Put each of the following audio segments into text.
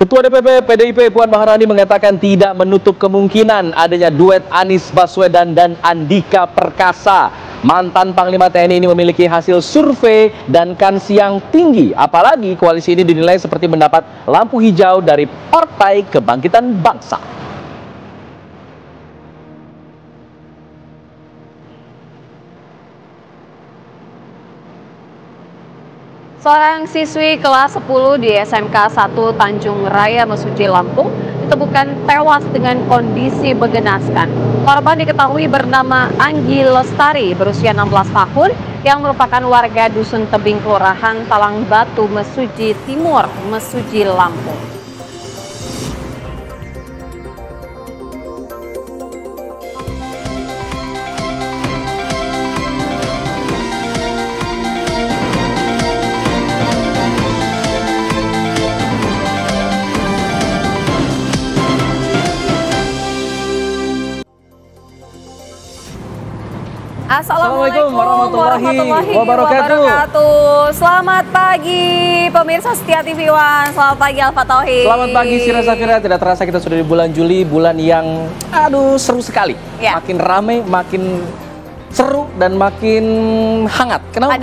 Ketua DPP PDIP Puan Maharani mengatakan tidak menutup kemungkinan adanya duet Anies Baswedan dan Andika Perkasa. Mantan Panglima TNI ini memiliki hasil survei dan kans yang tinggi. Apalagi koalisi ini dinilai seperti mendapat lampu hijau dari Partai Kebangkitan Bangsa. Seorang siswi kelas 10 di SMK 1 Tanjung Raya, Mesuji, Lampung ditemukan tewas dengan kondisi mengenaskan. Korban diketahui bernama Anggi Lestari, berusia 16 tahun, yang merupakan warga Dusun Tebing, Kelurahan Talang Batu, Mesuji Timur, Mesuji, Lampung. Assalamualaikum warahmatullahi wabarakatuh. Selamat pagi pemirsa setia TV One. Selamat pagi Alfa Tauhid. Selamat pagi Sira Safira. Tidak terasa kita sudah di bulan Juli, bulan yang seru sekali. Ya. Makin ramai, makin seru dan makin hangat. Kenapa?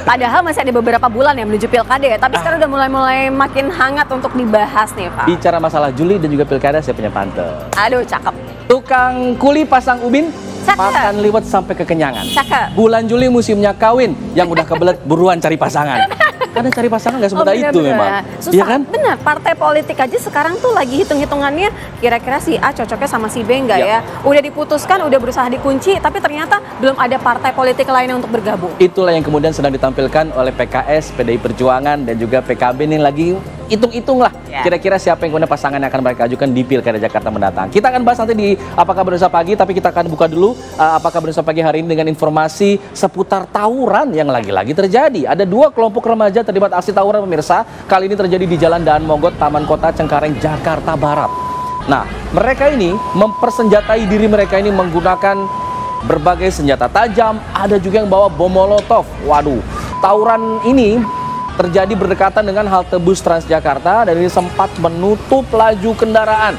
Padahal masih ada beberapa bulan ya menuju pilkada ya. Tapi sekarang udah mulai makin hangat untuk dibahas nih Pak. Bicara masalah Juli dan juga pilkada, saya punya pantun. Aduh, cakep. Tukang kuli pasang ubin, makan liwet sampai kekenyangan. Cakep. Bulan Juli musimnya kawin, yang udah kebelet buruan cari pasangan. Karena cari pasangan nggak semudah itu memang. Susah, ya kan? Benar. Partai politik aja sekarang tuh lagi hitung-hitungannya kira-kira si A cocoknya sama si B enggak ya. Udah diputuskan, udah berusaha dikunci, tapi ternyata belum ada partai politik lainnya untuk bergabung. Itulah yang kemudian sedang ditampilkan oleh PKS, PDI Perjuangan, dan juga PKB ini lagi hitung-hitung lah. Kira-kira siapa yang kemudian pasangan yang akan mereka ajukan di Pilkada Jakarta mendatang. Kita akan bahas nanti di Apa Kabar Indonesia Pagi, tapi kita akan buka dulu Apa Kabar Indonesia Pagi hari ini dengan informasi seputar tawuran yang lagi-lagi terjadi. Ada dua kelompok remaja terlibat aksi tawuran pemirsa. Kali ini terjadi di Jalan Daan Mogot, Taman Kota Cengkareng, Jakarta Barat. Nah, mereka ini mempersenjatai diri mereka ini menggunakan berbagai senjata tajam, ada juga yang bawa bom molotov. Waduh, tawuran ini terjadi berdekatan dengan halte bus Transjakarta dan ini sempat menutup laju kendaraan.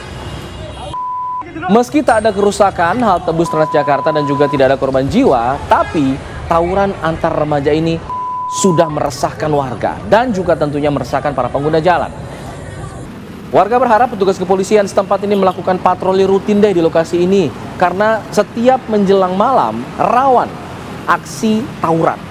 Meski tak ada kerusakan halte bus Transjakarta dan juga tidak ada korban jiwa, tapi tawuran antar remaja ini sudah meresahkan warga dan juga tentunya meresahkan para pengguna jalan. Warga berharap petugas kepolisian setempat ini melakukan patroli rutin deh di lokasi ini karena setiap menjelang malam rawan aksi tawuran.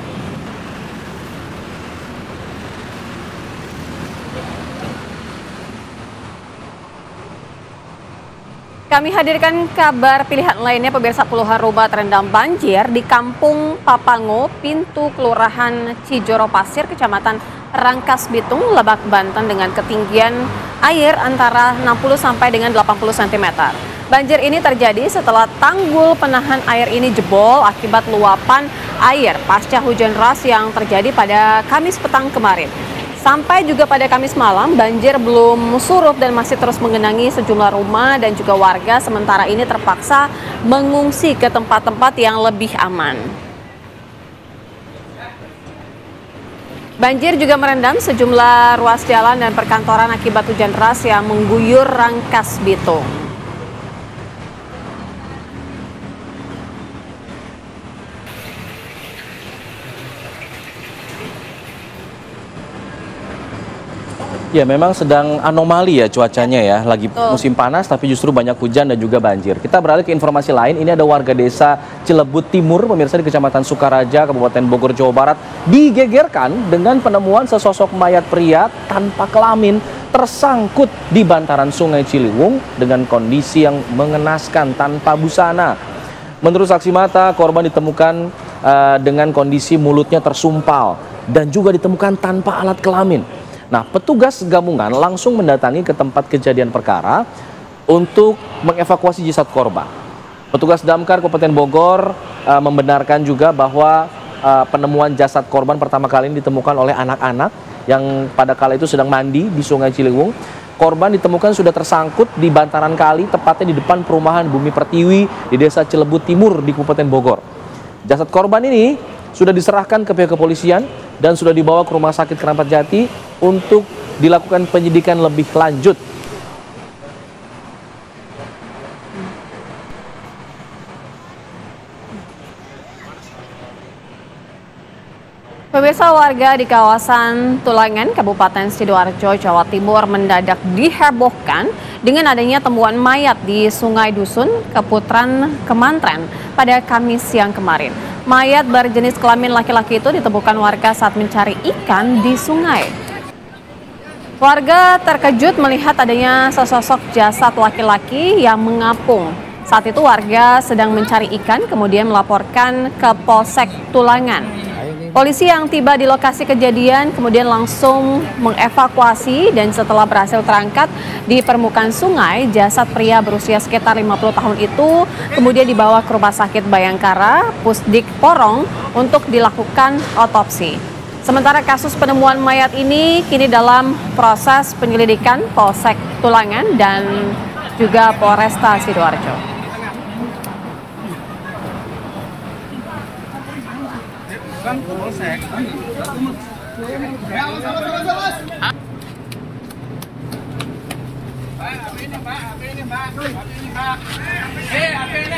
Kami hadirkan kabar pilihan lainnya pemirsa. Puluhan rumah terendam banjir di Kampung Papango, Pintu, Kelurahan Cijoro Pasir, Kecamatan Rangkas Bitung, Lebak, Banten dengan ketinggian air antara 60 sampai dengan 80 cm. Banjir ini terjadi setelah tanggul penahan air ini jebol akibat luapan air pasca hujan deras yang terjadi pada Kamis petang kemarin. Sampai juga pada Kamis malam, banjir belum surut dan masih terus menggenangi sejumlah rumah dan juga warga sementara ini terpaksa mengungsi ke tempat-tempat yang lebih aman. Banjir juga merendam sejumlah ruas jalan dan perkantoran akibat hujan deras yang mengguyur Rangkas Bitung. Ya, memang sedang anomali ya cuacanya ya, lagi musim panas tapi justru banyak hujan dan juga banjir. Kita beralih ke informasi lain, ini ada warga desa Cilebut Timur, pemirsa, di Kecamatan Sukaraja, Kabupaten Bogor, Jawa Barat, digegerkan dengan penemuan sesosok mayat pria tanpa kelamin tersangkut di bantaran Sungai Ciliwung dengan kondisi yang mengenaskan tanpa busana. Menurut saksi mata, korban ditemukan dengan kondisi mulutnya tersumpal dan juga ditemukan tanpa alat kelamin. Nah, petugas gabungan langsung mendatangi ke tempat kejadian perkara untuk mengevakuasi jasad korban. Petugas Damkar Kabupaten Bogor membenarkan juga bahwa penemuan jasad korban pertama kali ini ditemukan oleh anak-anak yang pada kala itu sedang mandi di Sungai Ciliwung. Korban ditemukan sudah tersangkut di bantaran kali, tepatnya di depan perumahan Bumi Pertiwi di Desa Cilebut Timur di Kabupaten Bogor. Jasad korban ini sudah diserahkan ke pihak kepolisian dan sudah dibawa ke Rumah Sakit Keramat Jati untuk dilakukan penyidikan lebih lanjut. Pemirsa, warga di kawasan Tulangan, Kabupaten Sidoarjo, Jawa Timur mendadak dihebohkan dengan adanya temuan mayat di Sungai Dusun, Keputran, Kemantren pada Kamis siang kemarin. Mayat berjenis kelamin laki-laki itu ditemukan warga saat mencari ikan di sungai. Warga terkejut melihat adanya sesosok jasad laki-laki yang mengapung. Saat itu warga sedang mencari ikan, kemudian melaporkan ke Polsek Tulangan. Polisi yang tiba di lokasi kejadian kemudian langsung mengevakuasi dan setelah berhasil terangkat di permukaan sungai, jasad pria berusia sekitar 50 tahun itu kemudian dibawa ke Rumah Sakit Bayangkara, Pusdik Porong untuk dilakukan otopsi. Sementara kasus penemuan mayat ini kini dalam proses penyelidikan Polsek Tulangan dan juga Polresta Sidoarjo.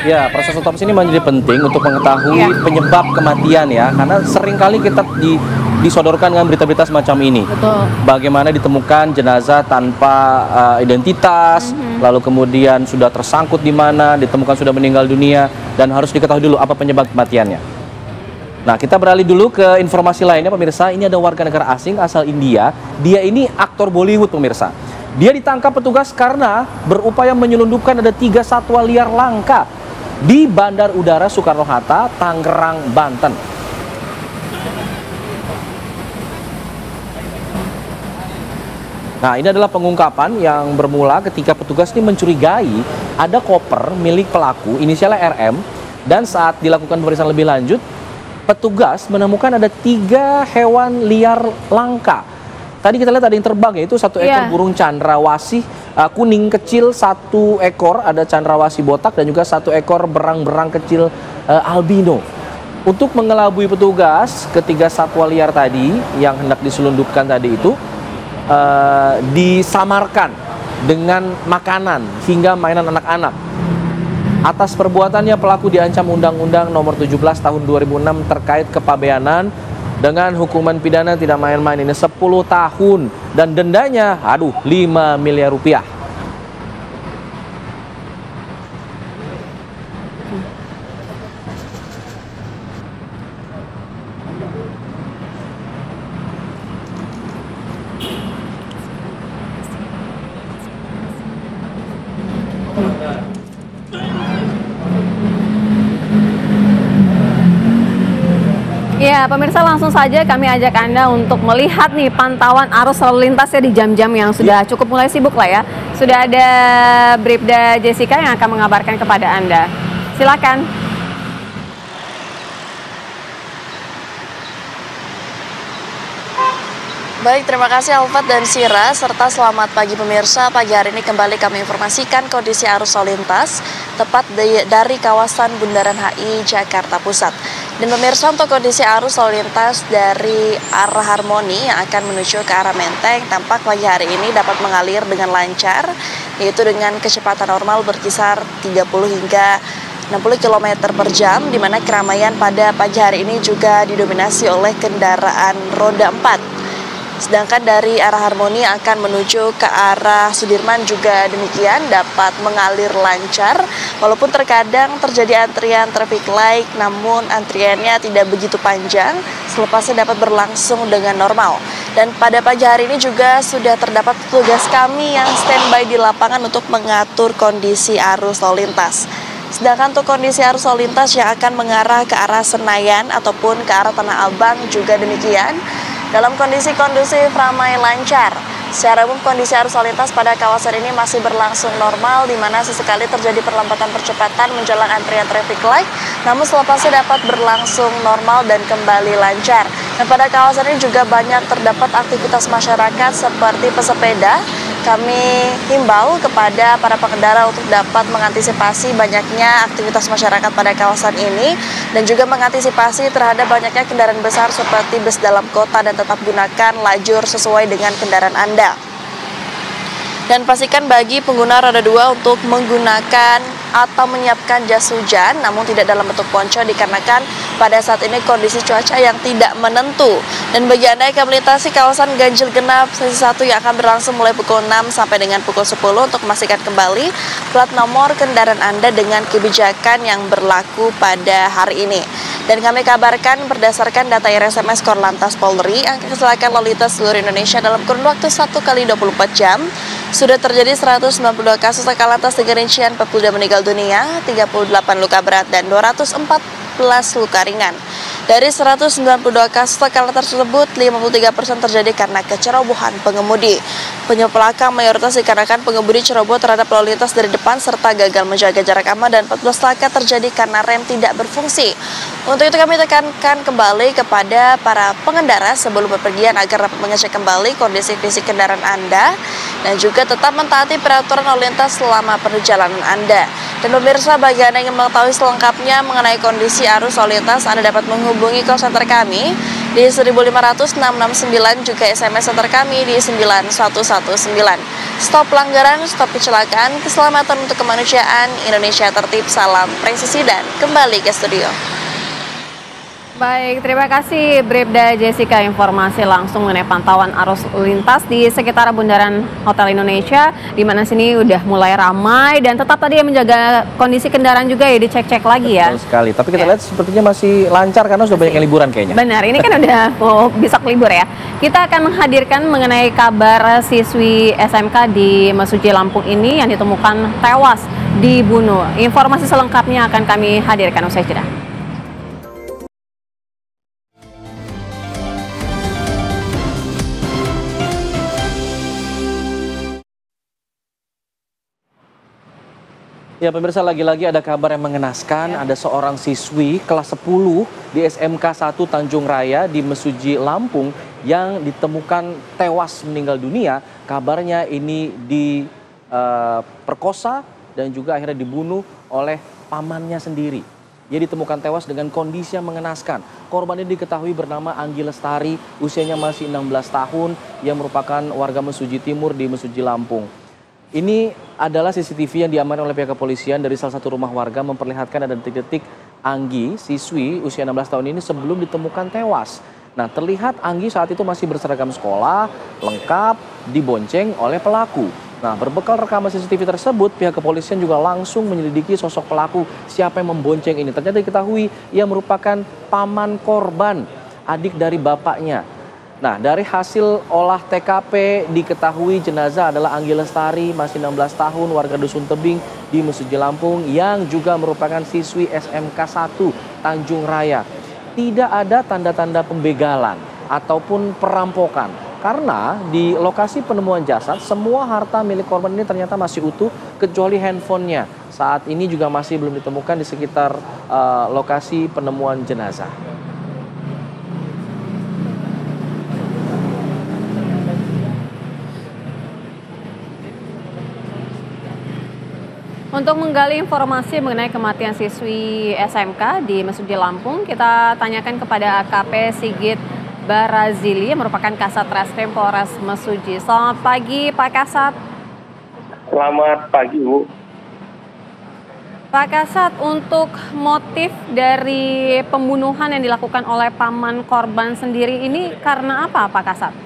Ya, proses otopsi ini menjadi penting untuk mengetahui penyebab kematian ya, karena seringkali kita disodorkan dengan berita-berita semacam ini. Betul. Bagaimana ditemukan jenazah tanpa identitas, lalu kemudian sudah tersangkut di mana, ditemukan sudah meninggal dunia, dan harus diketahui dulu apa penyebab kematiannya. Nah, kita beralih dulu ke informasi lainnya, pemirsa. Ini ada warga negara asing asal India. Dia ini aktor Bollywood, pemirsa. Dia ditangkap petugas karena berupaya menyelundupkan ada 3 satwa liar langka di Bandar Udara Soekarno-Hatta, Tangerang, Banten. Nah, ini adalah pengungkapan yang bermula ketika petugas ini mencurigai ada koper milik pelaku, inisialnya RM, dan saat dilakukan pemeriksaan lebih lanjut, petugas menemukan ada 3 hewan liar langka. Tadi kita lihat ada yang terbang, yaitu 1 ekor burung cendrawasih kuning kecil, 1 ekor ada cendrawasih botak, dan juga 1 ekor berang-berang kecil albino. Untuk mengelabui petugas, ketiga satwa liar tadi yang hendak diselundupkan tadi itu disamarkan dengan makanan hingga mainan anak-anak. Atas perbuatannya pelaku diancam Undang-Undang Nomor 17 Tahun 2006 terkait kepabeanan dengan hukuman pidana tidak main-main ini 10 tahun dan dendanya 5 miliar rupiah. Ya, pemirsa, langsung saja kami ajak Anda untuk melihat nih pantauan arus lalu lintasnya di jam-jam yang sudah cukup mulai sibuk lah ya. Sudah ada Bribda Jessica yang akan mengabarkan kepada Anda. Silakan. Baik, terima kasih Alfat dan Sira, serta selamat pagi pemirsa. Pagi hari ini kembali kami informasikan kondisi arus lalu lintas tepat dari kawasan Bundaran HI Jakarta Pusat. Dan pemirsa, untuk kondisi arus lalu lintas dari arah Harmoni yang akan menuju ke arah Menteng, tampak pagi hari ini dapat mengalir dengan lancar, yaitu dengan kecepatan normal berkisar 30 hingga 60 km per jam, di mana keramaian pada pagi hari ini juga didominasi oleh kendaraan roda 4. Sedangkan dari arah Harmoni akan menuju ke arah Sudirman juga demikian dapat mengalir lancar, walaupun terkadang terjadi antrian traffic light, namun antriannya tidak begitu panjang, selepasnya dapat berlangsung dengan normal. Dan pada pagi hari ini juga sudah terdapat petugas kami yang standby di lapangan untuk mengatur kondisi arus lalu lintas. Sedangkan untuk kondisi arus lalu lintas yang akan mengarah ke arah Senayan ataupun ke arah Tanah Abang juga demikian, dalam kondisi kondusif, ramai, lancar. Secara umum kondisi arus lalu lintas pada kawasan ini masih berlangsung normal, di mana sesekali terjadi perlambatan percepatan menjelang antrian traffic light, namun selepasnya dapat berlangsung normal dan kembali lancar. Dan pada kawasan ini juga banyak terdapat aktivitas masyarakat seperti pesepeda. Kami himbau kepada para pengendara untuk dapat mengantisipasi banyaknya aktivitas masyarakat pada kawasan ini dan juga mengantisipasi terhadap banyaknya kendaraan besar seperti bus dalam kota dan tetap gunakan lajur sesuai dengan kendaraan Anda. Dan pastikan bagi pengguna roda 2 untuk menggunakan atau menyiapkan jas hujan namun tidak dalam bentuk ponco, dikarenakan pada saat ini kondisi cuaca yang tidak menentu. Dan bagi Anda yang akan melintasi kawasan ganjil genap sesi 1 yang akan berlangsung mulai pukul 6 sampai dengan pukul 10 untuk memastikan kembali plat nomor kendaraan Anda dengan kebijakan yang berlaku pada hari ini. Dan kami kabarkan berdasarkan data RSMS Korlantas Polri, angka kecelakaan lalu lintas seluruh Indonesia dalam kurun waktu 1 kali 24 jam sudah terjadi 192 kasus laka lantas dengan rincian 42 meninggal dunia, 38 luka berat, dan 214 luka ringan. Dari 192 kasus laka lantas tersebut, 53% terjadi karena kecerobohan pengemudi. Penyebab laka mayoritas dikarenakan pengemudi ceroboh terhadap lalu lintas dari depan serta gagal menjaga jarak aman, dan 14 laka terjadi karena rem tidak berfungsi. Untuk itu kami tekankan kembali kepada para pengendara sebelum bepergian agar dapat mengecek kembali kondisi fisik kendaraan Anda dan juga tetap mentaati peraturan lalu lintas selama perjalanan Anda. Dan pemirsa, bagi Anda yang ingin mengetahui selengkapnya mengenai kondisi arus lalu lintas, Anda dapat menghubungi call center kami di 15669, juga SMS center kami di 9119. Stop pelanggaran, stop kecelakaan, keselamatan untuk kemanusiaan, Indonesia tertib, salam presisi, dan kembali ke studio. Baik, terima kasih Bribda Jessica, informasi langsung mengenai pantauan arus lintas di sekitar Bundaran Hotel Indonesia, di mana sini udah mulai ramai dan tetap tadi menjaga kondisi kendaraan juga ya, dicek-cek lagi ya. Betul sekali, tapi kita lihat sepertinya masih lancar karena sudah banyak yang liburan kayaknya. Benar, ini kan udah bisa libur ya. Kita akan menghadirkan mengenai kabar siswi SMK di Mesuji Lampung ini yang ditemukan tewas dibunuh. Informasi selengkapnya akan kami hadirkan usai jeda. Ya pemirsa, lagi-lagi ada kabar yang mengenaskan. Ada seorang siswi kelas 10 di SMK 1 Tanjung Raya di Mesuji, Lampung yang ditemukan tewas meninggal dunia. Kabarnya ini diperkosa dan juga akhirnya dibunuh oleh pamannya sendiri. Dia ditemukan tewas dengan kondisi yang mengenaskan. Korban ini diketahui bernama Anggi Lestari, usianya masih 16 tahun, yang merupakan warga Mesuji Timur di Mesuji, Lampung. Ini adalah CCTV yang diamankan oleh pihak kepolisian dari salah satu rumah warga, memperlihatkan ada detik-detik Anggi, siswi usia 16 tahun ini sebelum ditemukan tewas. Nah, terlihat Anggi saat itu masih berseragam sekolah, lengkap, dibonceng oleh pelaku. Nah, berbekal rekaman CCTV tersebut, pihak kepolisian juga langsung menyelidiki sosok pelaku, siapa yang membonceng ini. Ternyata diketahui ia merupakan paman korban, adik dari bapaknya. Nah, dari hasil olah TKP diketahui jenazah adalah Anggi Lestari, masih 16 tahun, warga Dusun Tebing di Mesuji, Lampung, yang juga merupakan siswi SMK 1 Tanjung Raya. Tidak ada tanda-tanda pembegalan ataupun perampokan, karena di lokasi penemuan jasad, semua harta milik korban ini ternyata masih utuh, kecuali handphonenya. Saat ini juga masih belum ditemukan di sekitar lokasi penemuan jenazah. Untuk menggali informasi mengenai kematian siswi SMK di Mesuji, Lampung, kita tanyakan kepada AKP Sigit Barazili yang merupakan Kasat Reskrim Polres Mesuji. Selamat pagi Pak Kasat. Selamat pagi Bu. Pak Kasat, untuk motif dari pembunuhan yang dilakukan oleh paman korban sendiri ini karena apa Pak Kasat?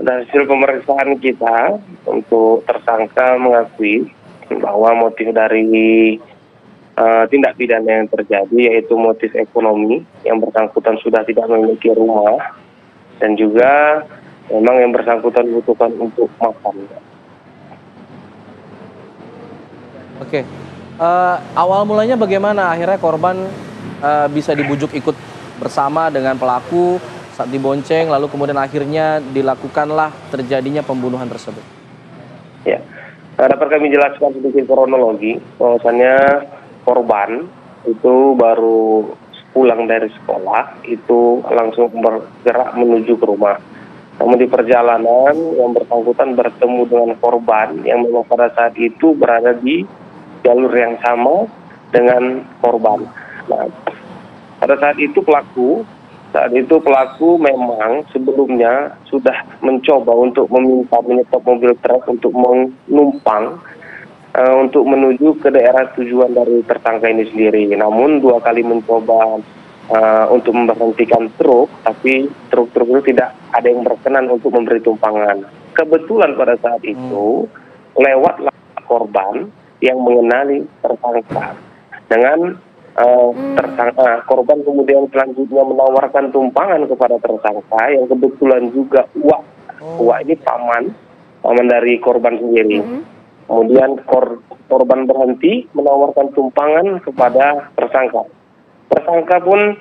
Dari hasil pemeriksaan kita untuk tersangka mengakui bahwa motif dari tindak pidana yang terjadi yaitu motif ekonomi, yang bersangkutan sudah tidak memiliki rumah dan juga memang yang bersangkutan butuhkan untuk makan. Oke, awal mulanya bagaimana akhirnya korban bisa dibujuk ikut bersama dengan pelaku saat dibonceng, lalu kemudian akhirnya dilakukanlah terjadinya pembunuhan tersebut? Ya, dapat kami jelaskan sedikit kronologi, bahwasannya korban itu baru pulang dari sekolah, itu langsung bergerak menuju ke rumah. Namun di perjalanan yang bersangkutan bertemu dengan korban yang memang pada saat itu berada di jalur yang sama dengan korban. Nah, pada saat itu pelaku memang sebelumnya sudah mencoba untuk meminta menyetop mobil truk untuk menumpang untuk menuju ke daerah tujuan dari tersangka ini sendiri. Namun 2 kali mencoba untuk memberhentikan truk, tapi truk-truk itu tidak ada yang berkenan untuk memberi tumpangan. Kebetulan pada saat itu lewatlah korban yang mengenali tersangka. Dengan korban kemudian selanjutnya menawarkan tumpangan kepada tersangka yang kebetulan juga Uwa ini paman dari korban sendiri. Kemudian korban berhenti menawarkan tumpangan kepada tersangka. Tersangka pun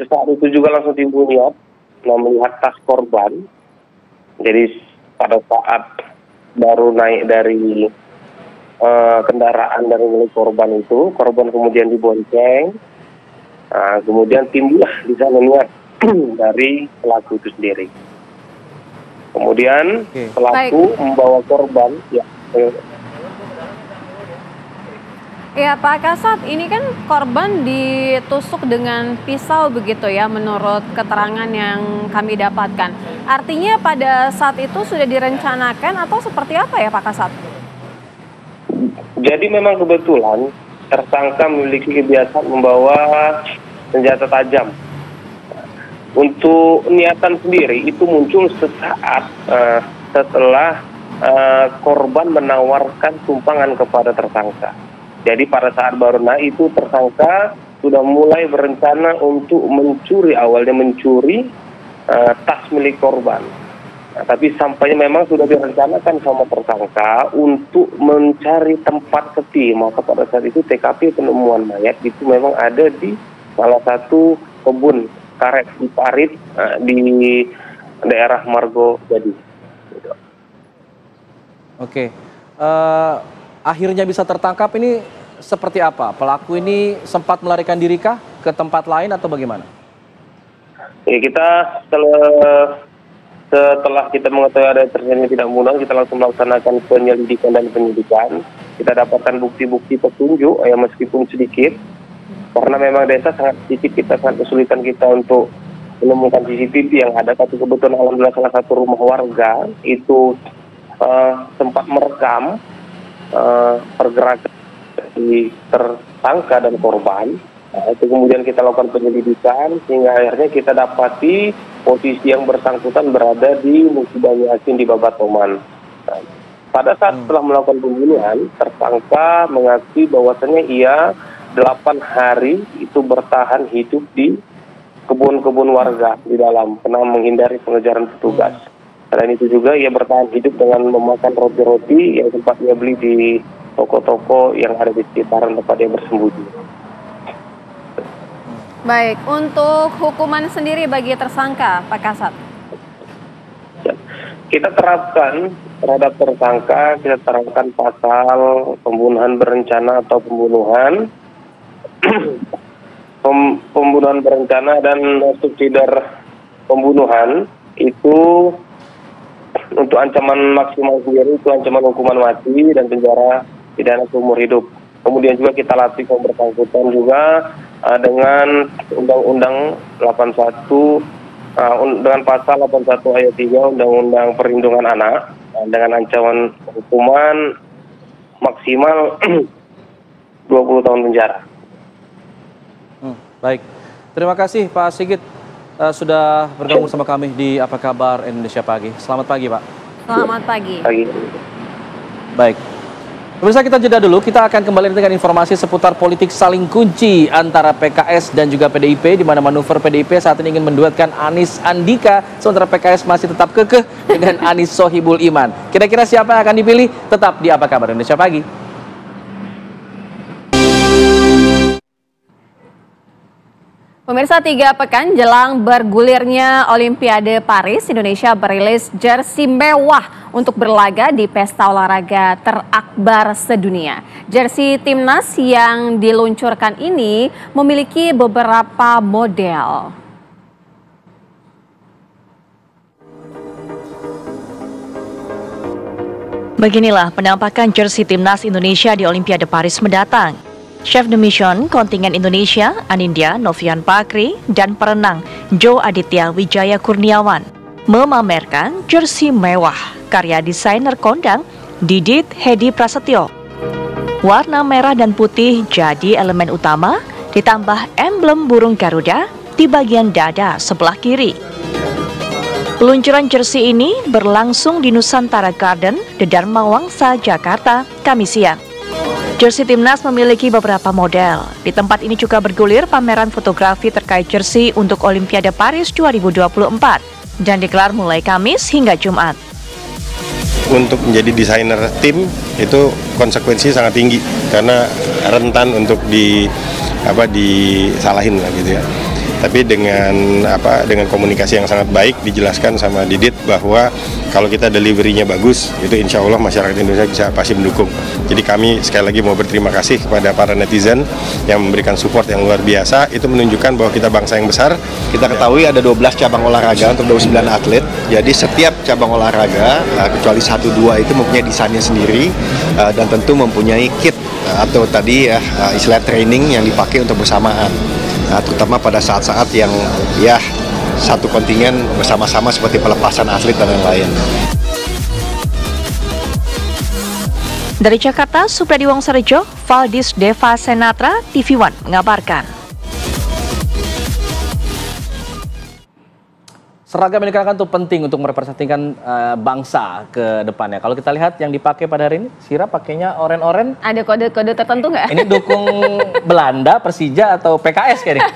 saat itu juga langsung timbul niat melihat tas korban. Jadi pada saat baru naik dari kendaraan dari milik korban itu, korban kemudian dibonceng. Kemudian timbullah di sana niat dari pelaku itu sendiri. Kemudian pelaku membawa korban, Ya Pak Kasat, ini kan korban ditusuk dengan pisau begitu ya menurut keterangan yang kami dapatkan. Artinya pada saat itu sudah direncanakan atau seperti apa ya Pak Kasat? Jadi memang kebetulan tersangka memiliki kebiasaan membawa senjata tajam. Untuk niatan sendiri itu muncul sesaat setelah korban menawarkan tumpangan kepada tersangka. Jadi pada saat baru naik itu tersangka sudah mulai berencana untuk awalnya mencuri tas milik korban. Tapi sampainya memang sudah direncanakan sama tersangka untuk mencari tempat sepi. Maka pada saat itu TKP penemuan mayat itu memang ada di salah satu kebun karet di Parit di daerah Margo Jadi. Oke. Akhirnya bisa tertangkap ini seperti apa? Pelaku ini sempat melarikan diri kah ke tempat lain atau bagaimana? Ya, kita setelah kita mengetahui ada terjadi tidak mudah, kita langsung melaksanakan penyelidikan dan penyidikan. Kita dapatkan bukti-bukti petunjuk, ya meskipun sedikit, karena memang desa sangat sedikit, kita sangat kesulitan kita untuk menemukan CCTV yang ada. Tapi kebetulan alhamdulillah salah satu rumah warga itu sempat merekam pergerakan di tersangka dan korban. Itu kemudian kita lakukan penyelidikan sehingga akhirnya kita dapati posisi yang bersangkutan berada di Musibah Yasin di Babatoman. Pada saat setelah melakukan pembunuhan, tersangka mengakui bahwasannya ia 8 hari itu bertahan hidup di kebun-kebun warga di dalam karena menghindari pengejaran petugas. Selain itu juga ia bertahan hidup dengan memakan roti-roti yang sempat ia beli di toko-toko yang ada di sekitaran tempat dia bersembunyi. Baik, untuk hukuman sendiri bagi tersangka, Pak Kasat? Ya, kita terapkan terhadap tersangka, kita terapkan pasal pembunuhan berencana atau pembunuhan, pembunuhan berencana dan subsidiar pembunuhan itu. Untuk ancaman maksimal sendiri itu ancaman hukuman mati dan penjara pidana seumur hidup. Kemudian juga kita latih yang bersangkutan juga dengan Undang-Undang 81 dengan pasal 81 ayat 3 Undang-Undang Perlindungan Anak dengan ancaman hukuman maksimal 20 tahun penjara. Baik, terima kasih Pak Sigit. Sudah bergabung sama kami di Apa Kabar Indonesia Pagi. Selamat pagi, Pak. Selamat pagi. Baik. Pemirsa, kita jeda dulu. Kita akan kembali dengan informasi seputar politik saling kunci antara PKS dan juga PDIP, di mana manuver PDIP saat ini ingin menduetkan Anies Andika, sementara PKS masih tetap kekeh dengan Anies Sohibul Iman. Kira-kira siapa yang akan dipilih? Tetap di Apa Kabar Indonesia Pagi. Pemirsa, 3 pekan jelang bergulirnya Olimpiade Paris, Indonesia merilis jersey mewah untuk berlaga di pesta olahraga terakbar sedunia. Jersey timnas yang diluncurkan ini memiliki beberapa model. Beginilah penampakan jersey timnas Indonesia di Olimpiade Paris mendatang. Chef de Mission kontingen Indonesia, Anindya Novian Pakri, dan perenang Joe Aditya Wijaya Kurniawan memamerkan jersey mewah karya desainer kondang Didit Hedi Prasetyo. Warna merah dan putih jadi elemen utama, ditambah emblem burung Garuda di bagian dada sebelah kiri. Peluncuran jersey ini berlangsung di Nusantara Garden, The Dharma Wangsa, Jakarta, Kamis siang. Jersey timnas memiliki beberapa model. Di tempat ini juga bergulir pameran fotografi terkait jersey untuk Olimpiade Paris 2024 dan digelar mulai Kamis hingga Jumat. Untuk menjadi desainer tim itu konsekuensi sangat tinggi karena rentan untuk disalahin lah gitu ya. Tapi dengan komunikasi yang sangat baik dijelaskan sama Didit bahwa kalau kita deliverynya bagus itu insya Allah masyarakat Indonesia pasti mendukung. Jadi kami sekali lagi mau berterima kasih kepada para netizen yang memberikan support yang luar biasa. Itu menunjukkan bahwa kita bangsa yang besar. Kita ketahui ada 12 cabang olahraga untuk 29 atlet. Jadi setiap cabang olahraga kecuali 1-2 itu mempunyai desainnya sendiri dan tentu mempunyai kit atau tadi istilah training yang dipakai untuk bersamaan. Terutama pada saat-saat yang satu kontingen bersama-sama seperti pelepasan atlet dan lain-lain. Dari Jakarta, Supriyadi Wongsarejo, Valdis Deva Senatra, TV One mengabarkan. Seragam yang dikenakan itu penting untuk merepresentasikan bangsa ke depannya. Kalau kita lihat yang dipakai pada hari ini, Sira pakainya oren-oren. Ada kode-kode tertentu nggak? Ini dukung Belanda, Persija, atau PKS kayaknya.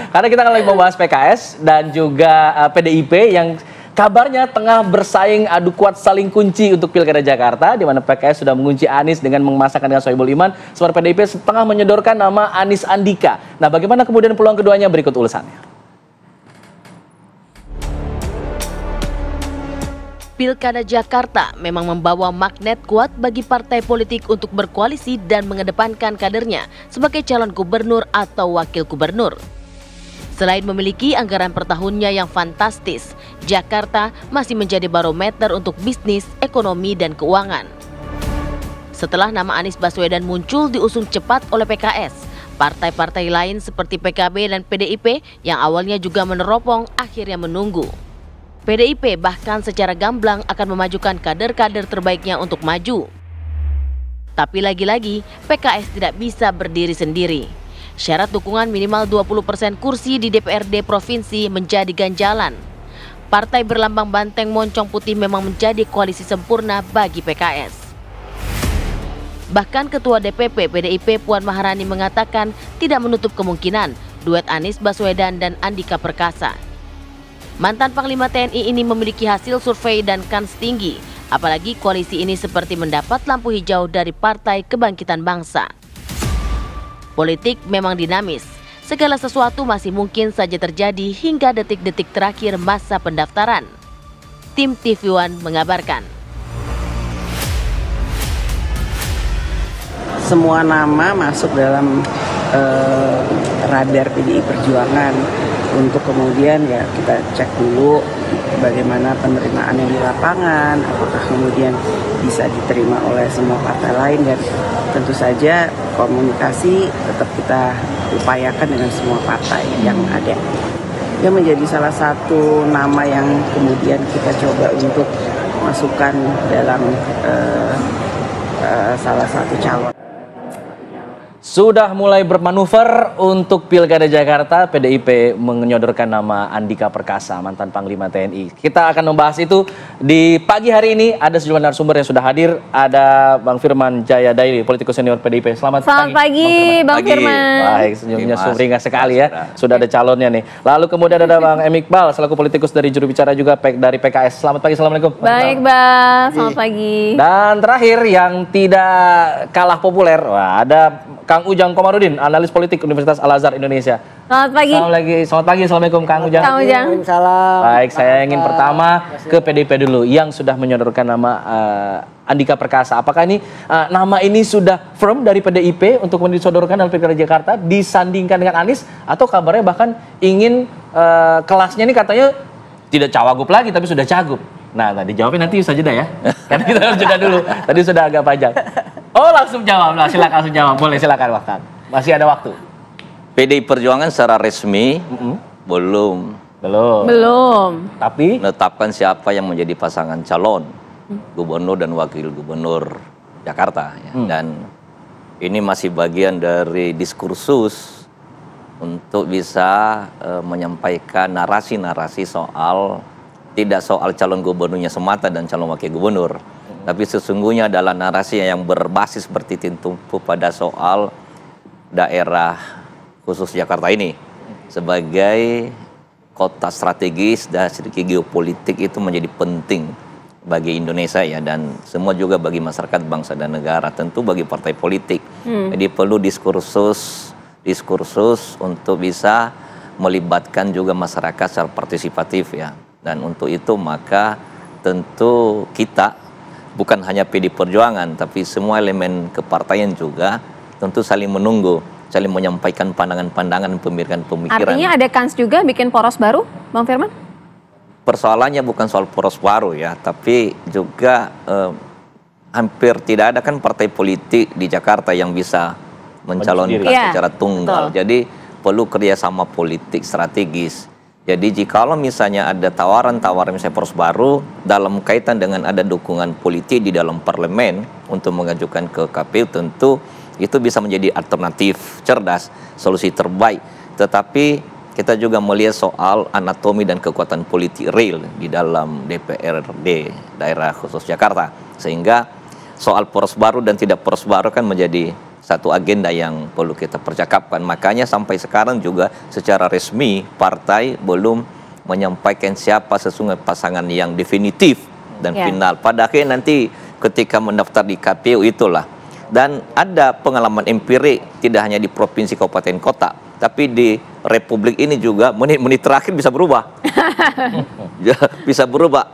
Karena kita lagi membahas PKS dan juga PDIP yang kabarnya tengah bersaing adu kuat saling kunci untuk Pilkada Jakarta, di mana PKS sudah mengunci Anies dengan memasangkan dengan Sohibul Iman, sementara PDIP setengah menyodorkan nama Anies Andika. Nah, bagaimana kemudian peluang keduanya? Berikut ulasannya. Pilkada Jakarta memang membawa magnet kuat bagi partai politik untuk berkoalisi dan mengedepankan kadernya sebagai calon gubernur atau wakil gubernur. Selain memiliki anggaran per tahunnya yang fantastis, Jakarta masih menjadi barometer untuk bisnis, ekonomi, dan keuangan. Setelah nama Anies Baswedan muncul diusung cepat oleh PKS, partai-partai lain seperti PKB dan PDIP yang awalnya juga meneropong akhirnya menunggu. PDIP bahkan secara gamblang akan memajukan kader-kader terbaiknya untuk maju. Tapi lagi-lagi, PKS tidak bisa berdiri sendiri. Syarat dukungan minimal 20% kursi di DPRD provinsi menjadi ganjalan. Partai berlambang banteng moncong putih memang menjadi koalisi sempurna bagi PKS. Bahkan Ketua DPP PDIP Puan Maharani mengatakan tidak menutup kemungkinan duet Anies Baswedan dan Andika Perkasa. Mantan Panglima TNI ini memiliki hasil survei dan kans tinggi, apalagi koalisi ini seperti mendapat lampu hijau dari Partai Kebangkitan Bangsa. Politik memang dinamis, segala sesuatu masih mungkin saja terjadi hingga detik-detik terakhir masa pendaftaran. Tim TV One mengabarkan. Semua nama masuk dalam radar PDI Perjuangan. Untuk kemudian ya kita cek dulu bagaimana penerimaan yang di lapangan, apakah kemudian bisa diterima oleh semua partai lain, dan tentu saja komunikasi tetap kita upayakan dengan semua partai yang ada. Yang menjadi salah satu nama yang kemudian kita coba untuk masukkan dalam salah satu calon. Sudah mulai bermanuver untuk Pilkada Jakarta, PDIP menyodorkan nama Andika Perkasa, mantan Panglima TNI. Kita akan membahas itu di pagi hari ini. Ada sejumlah narasumber yang sudah hadir. Ada Bang Firman Jaya Daily, politikus senior PDIP. Selamat pagi, Bang Firman. Baik, senyumnya sumringah sekali ya. Sudah ada calonnya nih. Lalu kemudian ada Bang M. Iqbal, selaku politikus dari juru bicara juga dari PKS. Selamat pagi, Assalamualaikum. Baik, Bang. Selamat pagi. Dan terakhir yang tidak kalah populer, ada Kang Ujang Komarudin, analis politik Universitas Al-Azhar Indonesia. Selamat pagi. Selamat pagi, Assalamualaikum Kang Ujang. Kang Ujang. Salam. Baik, saya ingin pertama ke PDIP dulu yang sudah menyodorkan nama Andika Perkasa. Apakah ini nama ini sudah firm dari PDIP untuk disodorkan dalam Pilkada Jakarta disandingkan dengan Anies, atau kabarnya bahkan ingin kelasnya ini katanya tidak cawagup lagi tapi sudah cagup? Nah, dijawabnya nanti saja dah ya. Karena kita harus jeda dulu. Tadi sudah agak panjang. Oh, langsung jawab lah. Silakan langsung jawab. Boleh, silakan waktu. Masih ada waktu. PDI Perjuangan secara resmi belum Tapi menetapkan siapa yang menjadi pasangan calon. gubernur dan wakil gubernur Jakarta. Ya. Dan ini masih bagian dari diskursus untuk bisa menyampaikan narasi-narasi soal, tidak soal calon gubernurnya semata dan calon wakil gubernur, tapi sesungguhnya adalah narasi yang berbasis bertitik-tumpu pada soal daerah khusus Jakarta ini sebagai kota strategis dan segi geopolitik itu menjadi penting bagi Indonesia ya, dan semua juga bagi masyarakat bangsa dan negara, tentu bagi partai politik. Jadi perlu diskursus untuk bisa melibatkan juga masyarakat secara partisipatif ya. Dan untuk itu maka tentu kita bukan hanya PD Perjuangan tapi semua elemen kepartaian juga tentu saling menunggu, saling menyampaikan pandangan-pandangan, pemikiran-pemikiran. Artinya ada kans juga bikin poros baru, Bang Firman? Persoalannya bukan soal poros baru ya, tapi juga hampir tidak ada kan partai politik di Jakarta yang bisa mencalonkan secara tunggal. Jadi perlu kerjasama politik strategis. Jadi jikalau misalnya ada tawaran-tawaran misalnya poros baru dalam kaitan dengan ada dukungan politik di dalam parlemen untuk mengajukan ke KPU, tentu itu bisa menjadi alternatif cerdas, solusi terbaik. Tetapi kita juga melihat soal anatomi dan kekuatan politik real di dalam DPRD daerah khusus Jakarta. Sehingga soal poros baru dan tidak poros baru kan menjadi satu agenda yang perlu kita percakapkan. Makanya sampai sekarang juga secara resmi partai belum menyampaikan siapa sesungguhnya pasangan yang definitif dan final. Pada akhirnya nanti ketika mendaftar di KPU itulah. Dan ada pengalaman empirik tidak hanya di provinsi, kabupaten, kota, tapi di Republik ini juga menit-menit terakhir bisa berubah. Bisa berubah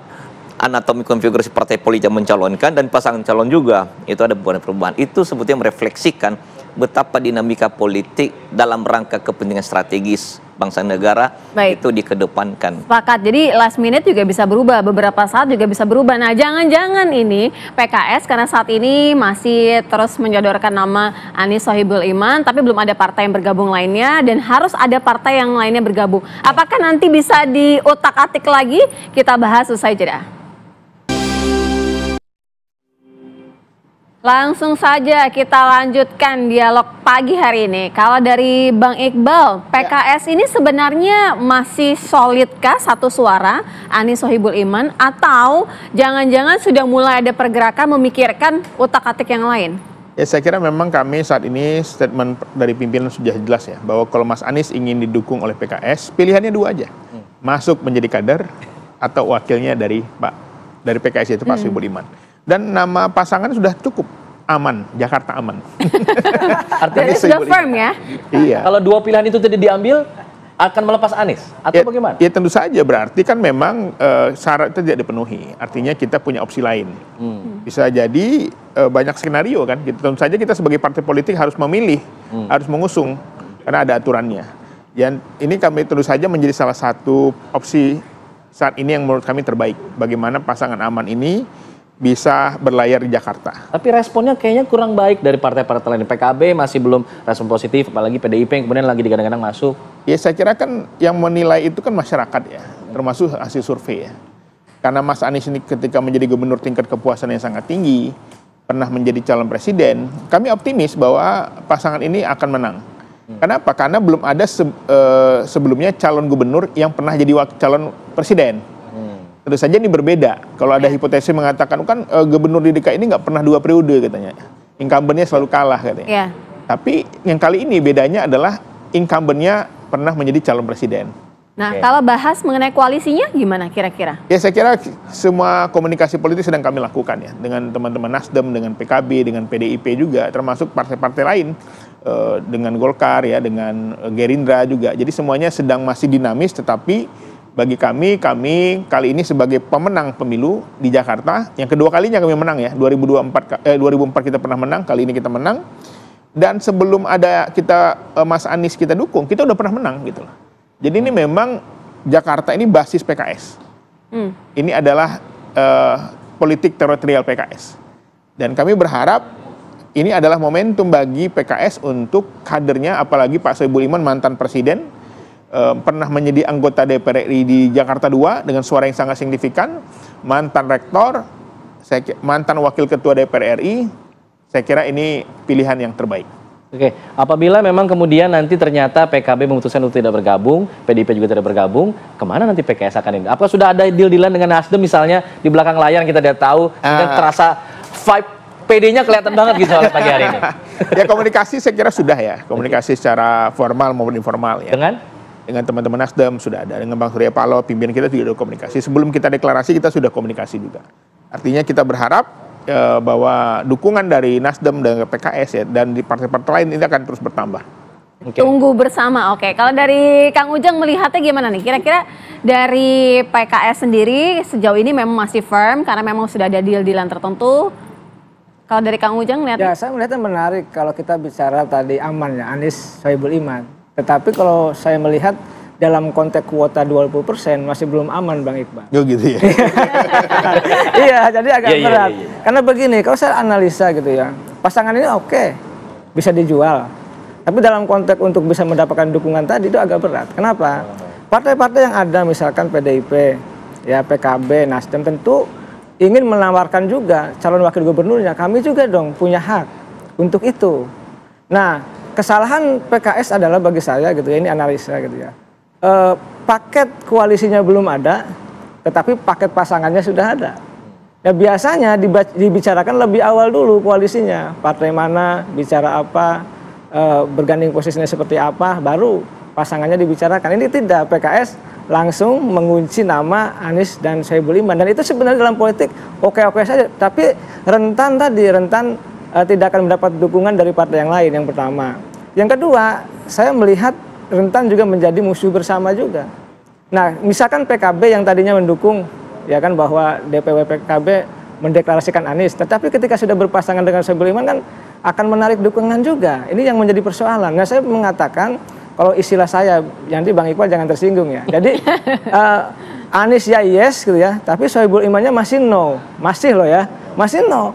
anatomi konfigurasi partai politik yang mencalonkan dan pasangan calon juga. Itu ada perubahan. Itu sebetulnya merefleksikan betapa dinamika politik dalam rangka kepentingan strategis bangsa negara itu dikedepankan. Sepakat. Jadi last minute juga bisa berubah, beberapa saat juga bisa berubah. Nah, jangan-jangan ini PKS karena saat ini masih terus menyodorkan nama Anies Sohibul Iman, tapi belum ada partai yang bergabung lainnya dan harus ada partai yang lainnya bergabung. Apakah nanti bisa diotak-atik lagi? Kita bahas usai jeda. Langsung saja kita lanjutkan dialog pagi hari ini. Kalau dari Bang Iqbal, PKS ini sebenarnya masih solidkah satu suara Anies Sohibul Iman atau jangan-jangan sudah mulai ada pergerakan memikirkan utak-atik yang lain? Ya, saya kira memang kami saat ini statement dari pimpinan sudah jelas ya, bahwa kalau Mas Anies ingin didukung oleh PKS, pilihannya dua aja. Masuk menjadi kader atau wakilnya dari PKS, yaitu Pak Sohibul Iman. Dan nama pasangan sudah cukup aman, Jakarta aman. Artinya sudah firm ya? Iya. Kalau dua pilihan itu tidak diambil, akan melepas Anies atau bagaimana? Ya tentu saja, berarti kan memang syarat itu tidak dipenuhi. Artinya kita punya opsi lain. Bisa jadi banyak skenario kan. Tentu saja kita sebagai partai politik harus memilih, harus mengusung karena ada aturannya. Dan ini kami tentu saja menjadi salah satu opsi saat ini yang menurut kami terbaik. Bagaimana pasangan aman ini bisa berlayar di Jakarta. Tapi responnya kayaknya kurang baik dari partai-partai lain. PKB masih belum respon positif, apalagi PDIP yang kemudian lagi digadang-gadang masuk. Ya saya kira kan yang menilai itu kan masyarakat ya, termasuk hasil survei ya. Karena Mas Anies ini ketika menjadi gubernur tingkat kepuasan yang sangat tinggi, pernah menjadi calon presiden, kami optimis bahwa pasangan ini akan menang. Kenapa? Karena belum ada sebelumnya calon gubernur yang pernah jadi calon presiden. Tentu saja ini berbeda. Kalau ada hipotesis mengatakan kan gubernur di DKI ini nggak pernah 2 periode katanya. Incumbent-nya selalu kalah katanya. Tapi yang kali ini bedanya adalah incumbent-nya pernah menjadi calon presiden. Nah, kalau bahas mengenai koalisinya gimana kira-kira? Ya saya kira semua komunikasi politik sedang kami lakukan ya. Dengan teman-teman Nasdem, dengan PKB, dengan PDIP juga, termasuk partai-partai lain. Dengan Golkar ya, dengan Gerindra juga. Jadi semuanya sedang masih dinamis, tetapi bagi kami kali ini sebagai pemenang pemilu di Jakarta, yang kedua kalinya kami menang ya, 2004 kita pernah menang, kali ini kita menang. Dan sebelum ada Mas Anies kita dukung, kita udah pernah menang gitu loh. Jadi ini memang Jakarta ini basis PKS. Ini adalah politik teritorial PKS. Dan kami berharap ini adalah momentum bagi PKS untuk kadernya, apalagi Pak Sohibul Iman mantan presiden, pernah menjadi anggota DPR RI di Jakarta 2 dengan suara yang sangat signifikan, mantan rektor, mantan Wakil Ketua DPR RI, saya kira ini pilihan yang terbaik. Oke, apabila memang kemudian nanti ternyata PKB memutuskan untuk tidak bergabung, PDIP juga tidak bergabung, kemana nanti PKS akan ini? Apakah sudah ada deal-dealan dengan Nasdem misalnya di belakang layar kita tidak tahu, dan terasa vibe PD-nya kelihatan banget gitu oleh pagi hari ini? Ya komunikasi saya kira sudah ya, komunikasi secara formal maupun informal ya. Dengan teman-teman Nasdem sudah ada, dengan Bang Surya Paloh, pimpinan kita juga ada komunikasi. Sebelum kita deklarasi kita sudah komunikasi juga. Artinya kita berharap bahwa dukungan dari Nasdem dan PKS ya, dan di partai-partai lain ini akan terus bertambah. Tunggu bersama, oke. Kalau dari Kang Ujang melihatnya gimana nih? Kira-kira dari PKS sendiri sejauh ini memang masih firm karena memang sudah ada deal-dealan tertentu. Kalau dari Kang Ujang lihat? Ya, saya melihatnya menarik kalau kita bicara tadi aman ya, Anies Sohibul Iman. Tetapi kalau saya melihat dalam konteks kuota 20% masih belum aman, Bang Iqbal. Oh gitu ya? Iya, jadi agak berat. Karena begini, kalau saya analisa gitu ya, pasangan ini oke, bisa dijual. Tapi dalam konteks untuk bisa mendapatkan dukungan tadi itu agak berat. Kenapa? Partai-partai yang ada misalkan PDIP, ya PKB, Nasdem tentu ingin menawarkan juga calon wakil gubernurnya. Kami juga dong punya hak untuk itu. Nah, kesalahan PKS adalah bagi saya gitu ya, ini analisa gitu ya. Paket koalisinya belum ada, tetapi paket pasangannya sudah ada. Ya biasanya dibicarakan lebih awal dulu koalisinya, partai mana, bicara apa, berganding posisinya seperti apa, baru pasangannya dibicarakan. Ini tidak, PKS langsung mengunci nama Anies dan Sohibul Iman, dan itu sebenarnya dalam politik oke-oke saja, tapi rentan tidak akan mendapat dukungan dari partai yang lain, yang pertama. Yang kedua, saya melihat rentan juga menjadi musuh bersama juga. Nah, misalkan PKB yang tadinya mendukung, ya kan, bahwa DPW PKB mendeklarasikan Anies, tetapi ketika sudah berpasangan dengan Sohibul Iman kan akan menarik dukungan juga. Ini yang menjadi persoalan. Nah, saya mengatakan, kalau istilah saya, nanti Bang Iqbal jangan tersinggung ya. Jadi Anies ya yes gitu ya, tapi Sohibul Imannya masih no, masih loh ya, masih no.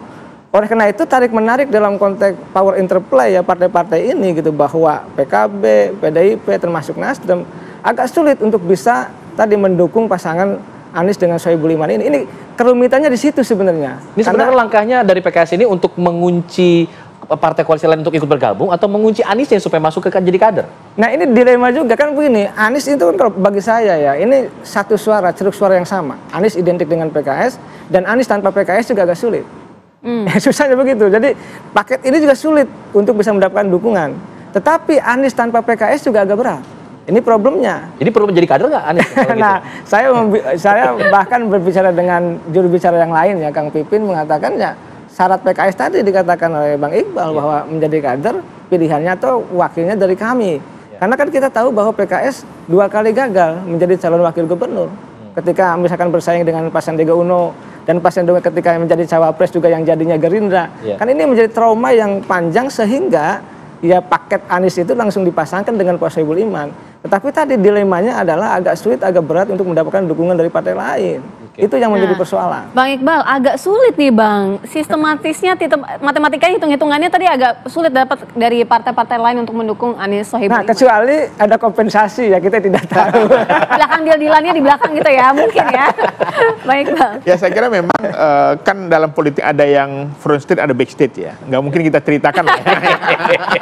Oleh karena itu tarik-menarik dalam konteks power interplay ya partai-partai ini gitu, bahwa PKB, PDIP termasuk Nasdem agak sulit untuk bisa tadi mendukung pasangan Anies dengan Sohibul Iman ini. Ini kerumitannya di situ sebenarnya. Ini sebenarnya langkahnya dari PKS ini untuk mengunci partai koalisi lain untuk ikut bergabung atau mengunci Aniesnya supaya masuk ke jadi kader? Nah ini dilema juga kan begini, Anies itu kan kalau bagi saya ya ini satu suara, ceruk suara yang sama. Anies identik dengan PKS dan Anies tanpa PKS juga agak sulit. Susahnya begitu. Jadi paket ini juga sulit untuk bisa mendapatkan dukungan. Tetapi Anies tanpa PKS juga agak berat. Ini problemnya. Jadi perlu menjadi kader nggak Anies? Nah, saya bahkan berbicara dengan juru bicara yang lain ya, Kang Pipin mengatakan ya syarat PKS tadi dikatakan oleh Bang Iqbal bahwa menjadi kader pilihannya atau wakilnya dari kami. Karena kan kita tahu bahwa PKS 2 kali gagal menjadi calon wakil gubernur. Ketika misalkan bersaing dengan Pak Sandiaga Uno, dan pas yang ketika menjadi cawapres juga yang jadinya Gerindra. Kan ini menjadi trauma yang panjang sehingga ya paket Anies itu langsung dipasangkan dengan Pak Sohibul Iman. Tetapi tadi dilemanya adalah agak sulit, agak berat untuk mendapatkan dukungan dari partai lain. Itu yang menjadi persoalan. Bang Iqbal, agak sulit nih Bang. Sistematisnya, matematikanya, hitung-hitungannya tadi agak sulit dapat dari partai-partai lain untuk mendukung Anies Sohibul Iman. Nah, kecuali ada kompensasi ya, kita tidak tahu. Belakang deal-dealannya di belakang gitu ya, mungkin ya. Bang Iqbal. Ya saya kira memang kan dalam politik ada yang front stage, ada backstage ya. Nggak mungkin kita ceritakan lah.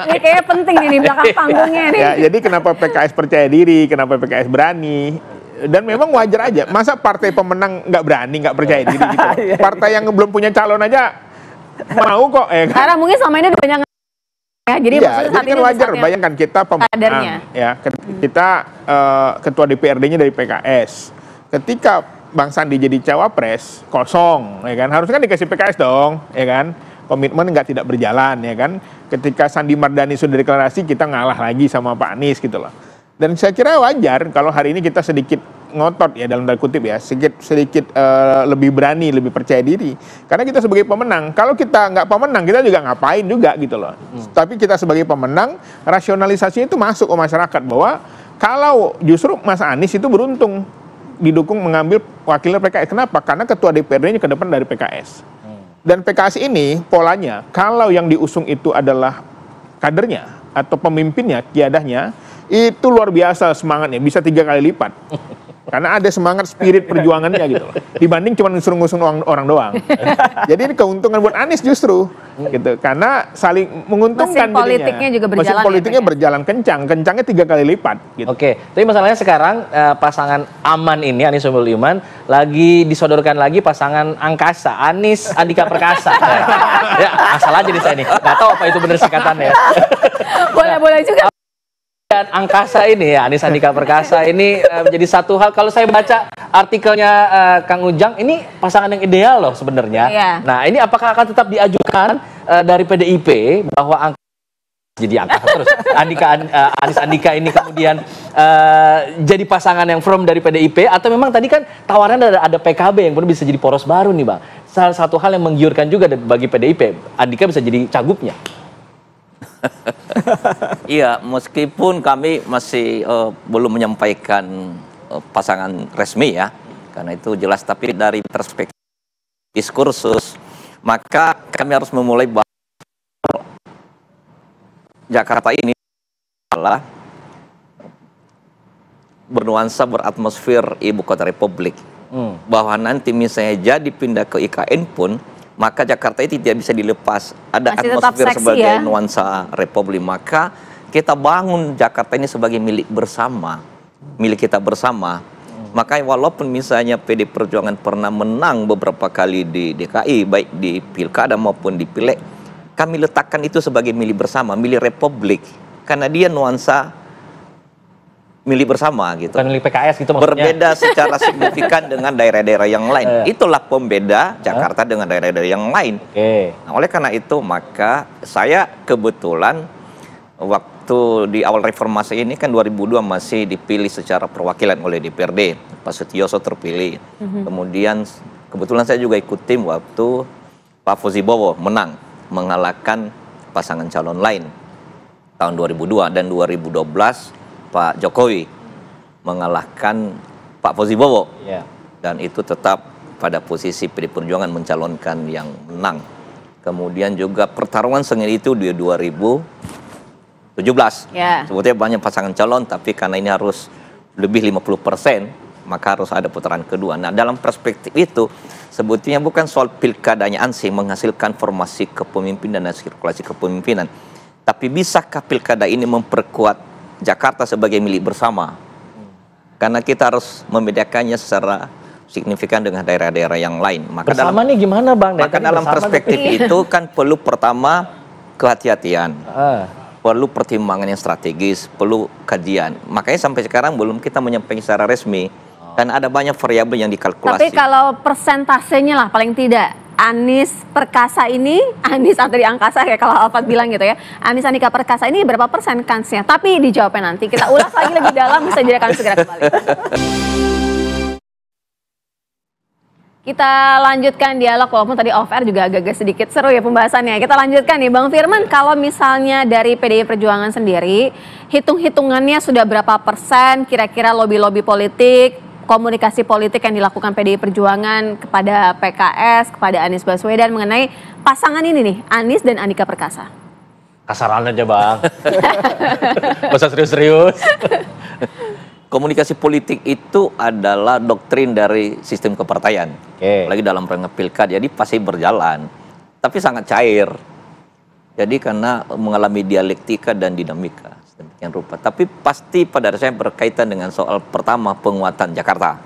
Ini kayaknya penting nih di belakang panggungnya nih. Ya, jadi kenapa PKS percaya diri, kenapa PKS berani. Dan memang wajar aja, masa partai pemenang nggak berani, nggak percaya diri gitu. Partai yang belum punya calon aja mau kok ya kan? Karena mungkin sama ini banyak ya, jadi kan wajar. Bayangkan kita pemenang ya, kita ketua DPRD-nya dari PKS. Ketika Bang Sandi jadi cawapres, kosong ya kan, harusnya kan dikasih PKS dong ya kan, komitmen nggak tidak berjalan ya kan. Ketika Sandi Mardani sudah deklarasi, kita ngalah lagi sama Pak Anies gitu loh. Dan saya kira wajar kalau hari ini kita sedikit ngotot ya, dalam tanda kutip ya, sedikit lebih berani, lebih percaya diri. Karena kita sebagai pemenang, kalau kita nggak pemenang kita juga ngapain juga gitu loh. Tapi kita sebagai pemenang, rasionalisasinya itu masuk ke masyarakat bahwa kalau justru Mas Anies itu beruntung didukung mengambil wakilnya PKS. Kenapa? Karena ketua DPRD-nya ke depan dari PKS. Dan PKS ini polanya, kalau yang diusung itu adalah kadernya atau pemimpinnya, kiadahnya, itu luar biasa semangatnya, bisa 3 kali lipat. Karena ada semangat spirit perjuangannya gitu loh. Dibanding cuma ngusung-ngusung orang doang. Jadi ini keuntungan buat Anies justru gitu. Karena saling menguntungkan mesin politiknya juga berjalan. Mesin politiknya berjalan kencang. Kencangnya 3 kali lipat gitu. Oke, tapi masalahnya sekarang pasangan aman ini Anies Soebul Iman lagi disodorkan lagi pasangan angkasa, Anies Andika Perkasa. Ya, asal aja di saya nih. Nggak tahu apa itu benar singkatannya. Boleh-boleh juga. Dan angkasa ini ya, Anies Andika Perkasa ini menjadi satu hal. Kalau saya baca artikelnya Kang Ujang, ini pasangan yang ideal loh sebenarnya. Iya. Nah, ini apakah akan tetap diajukan dari PDIP bahwa jadi angkasa terus Anies Andika ini kemudian jadi pasangan yang firm dari PDIP, atau memang tadi kan tawarannya ada PKB yang bisa jadi poros baru nih Bang. Salah satu hal yang menggiurkan juga bagi PDIP, Andika bisa jadi cagupnya. Iya, meskipun kami masih belum menyampaikan pasangan resmi ya, karena itu jelas, tapi dari perspektif diskursus, maka kami harus memulai bahwa Jakarta ini adalah bernuansa beratmosfer ibu kota republik. Bahwa nanti misalnya jadi pindah ke IKN pun, maka Jakarta itu tidak bisa dilepas. Ada masih atmosfer sebagai ya? nuansa republik. Maka kita bangun Jakarta ini sebagai milik bersama, milik kita bersama. Makanya walaupun misalnya PD Perjuangan pernah menang beberapa kali di DKI, baik di Pilkada maupun di Pileg, kami letakkan itu sebagai milik bersama, milik republik. Karena dia nuansa milik bersama gitu. Bukan milik PKS gitu maksudnya. Berbeda secara signifikan dengan daerah-daerah yang lain. Itulah pembeda Jakarta dengan daerah-daerah yang lain. Nah, oleh karena itu maka saya kebetulan waktu di awal reformasi ini kan 2002 masih dipilih secara perwakilan oleh DPRD. Pak Sutioso terpilih. Kemudian kebetulan saya juga ikut tim waktu Pak Fauzi Bowo menang, mengalahkan pasangan calon lain tahun 2002, dan 2012 Pak Jokowi mengalahkan Pak Fauzi Bowo, dan itu tetap pada posisi PD Perjuangan mencalonkan yang menang. Kemudian juga pertarungan sengit itu di 2017. Sebetulnya banyak pasangan calon, tapi karena ini harus lebih 50%, maka harus ada putaran kedua. Nah, dalam perspektif itu sebetulnya bukan soal pilkadanya ansih menghasilkan formasi kepemimpinan dan sirkulasi kepemimpinan, tapi bisakah pilkada ini memperkuat Jakarta sebagai milik bersama? Karena kita harus membedakannya secara signifikan dengan daerah-daerah yang lain. Maka bersama nih gimana Bang? Maka dalam perspektif itu kan perlu pertama kehati-hatian, perlu pertimbangan yang strategis, perlu kajian. Makanya sampai sekarang belum kita menyampaikan secara resmi, karena ada banyak variabel yang dikalkulasi. Tapi kalau persentasenya lah paling tidak, Anies Perkasa ini, Anies atau di angkasa kayak kalau Alfat bilang gitu ya, Anies Andika Perkasa ini berapa persen kansnya? Tapi dijawabnya nanti, kita ulas lagi lebih dalam, bisa jadi akan segera kembali. Kita lanjutkan dialog, walaupun tadi off air juga agak-agak sedikit seru ya pembahasannya. Kita lanjutkan nih Bang Firman, kalau misalnya dari PDI Perjuangan sendiri, hitung-hitungannya sudah berapa persen kira-kira lobby-lobby politik, komunikasi politik yang dilakukan PDI Perjuangan kepada PKS, kepada Anies Baswedan mengenai pasangan ini nih, Anies dan Andika Perkasa? Kasaran aja Bang. Masa serius-serius. Komunikasi politik itu adalah doktrin dari sistem kepartaian. Lagi dalam rangka pilkada, jadi pasti berjalan. Tapi sangat cair. Jadi karena mengalami dialektika dan dinamika. Sedemikian rupa. Tapi pasti pada dasarnya berkaitan dengan soal pertama, penguatan Jakarta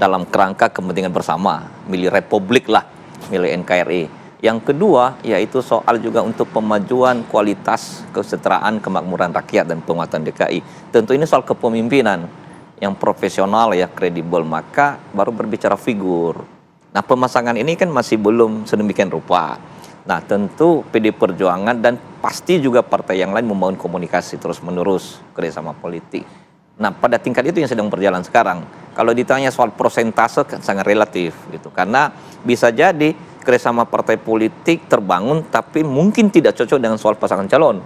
dalam kerangka kepentingan bersama, milik republik lah, milik NKRI. Yang kedua yaitu soal juga untuk pemajuan kualitas kesejahteraan kemakmuran rakyat dan penguatan DKI. Tentu ini soal kepemimpinan yang profesional ya, kredibel, maka baru berbicara figur. Nah, pemasangan ini kan masih belum sedemikian rupa. Nah, tentu PD Perjuangan dan pasti juga partai yang lain membangun komunikasi terus-menerus kerjasama politik. Nah, pada tingkat itu yang sedang berjalan sekarang. Kalau ditanya soal persentase kan sangat relatif gitu. Karena bisa jadi kerjasama partai politik terbangun tapi mungkin tidak cocok dengan soal pasangan calon.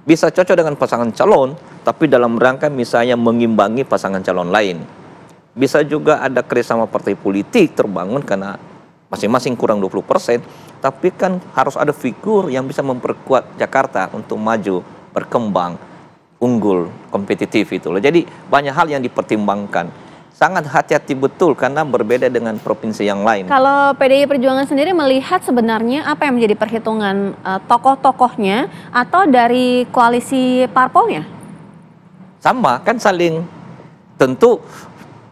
Bisa cocok dengan pasangan calon tapi dalam rangka misalnya mengimbangi pasangan calon lain. Bisa juga ada kerjasama partai politik terbangun karena masing-masing kurang 20%, tapi kan harus ada figur yang bisa memperkuat Jakarta untuk maju, berkembang, unggul, kompetitif itu loh. Jadi banyak hal yang dipertimbangkan. Sangat hati-hati betul karena berbeda dengan provinsi yang lain. Kalau PDI Perjuangan sendiri melihat sebenarnya apa yang menjadi perhitungan tokoh-tokohnya atau dari koalisi parpolnya? Sama, kan saling tentu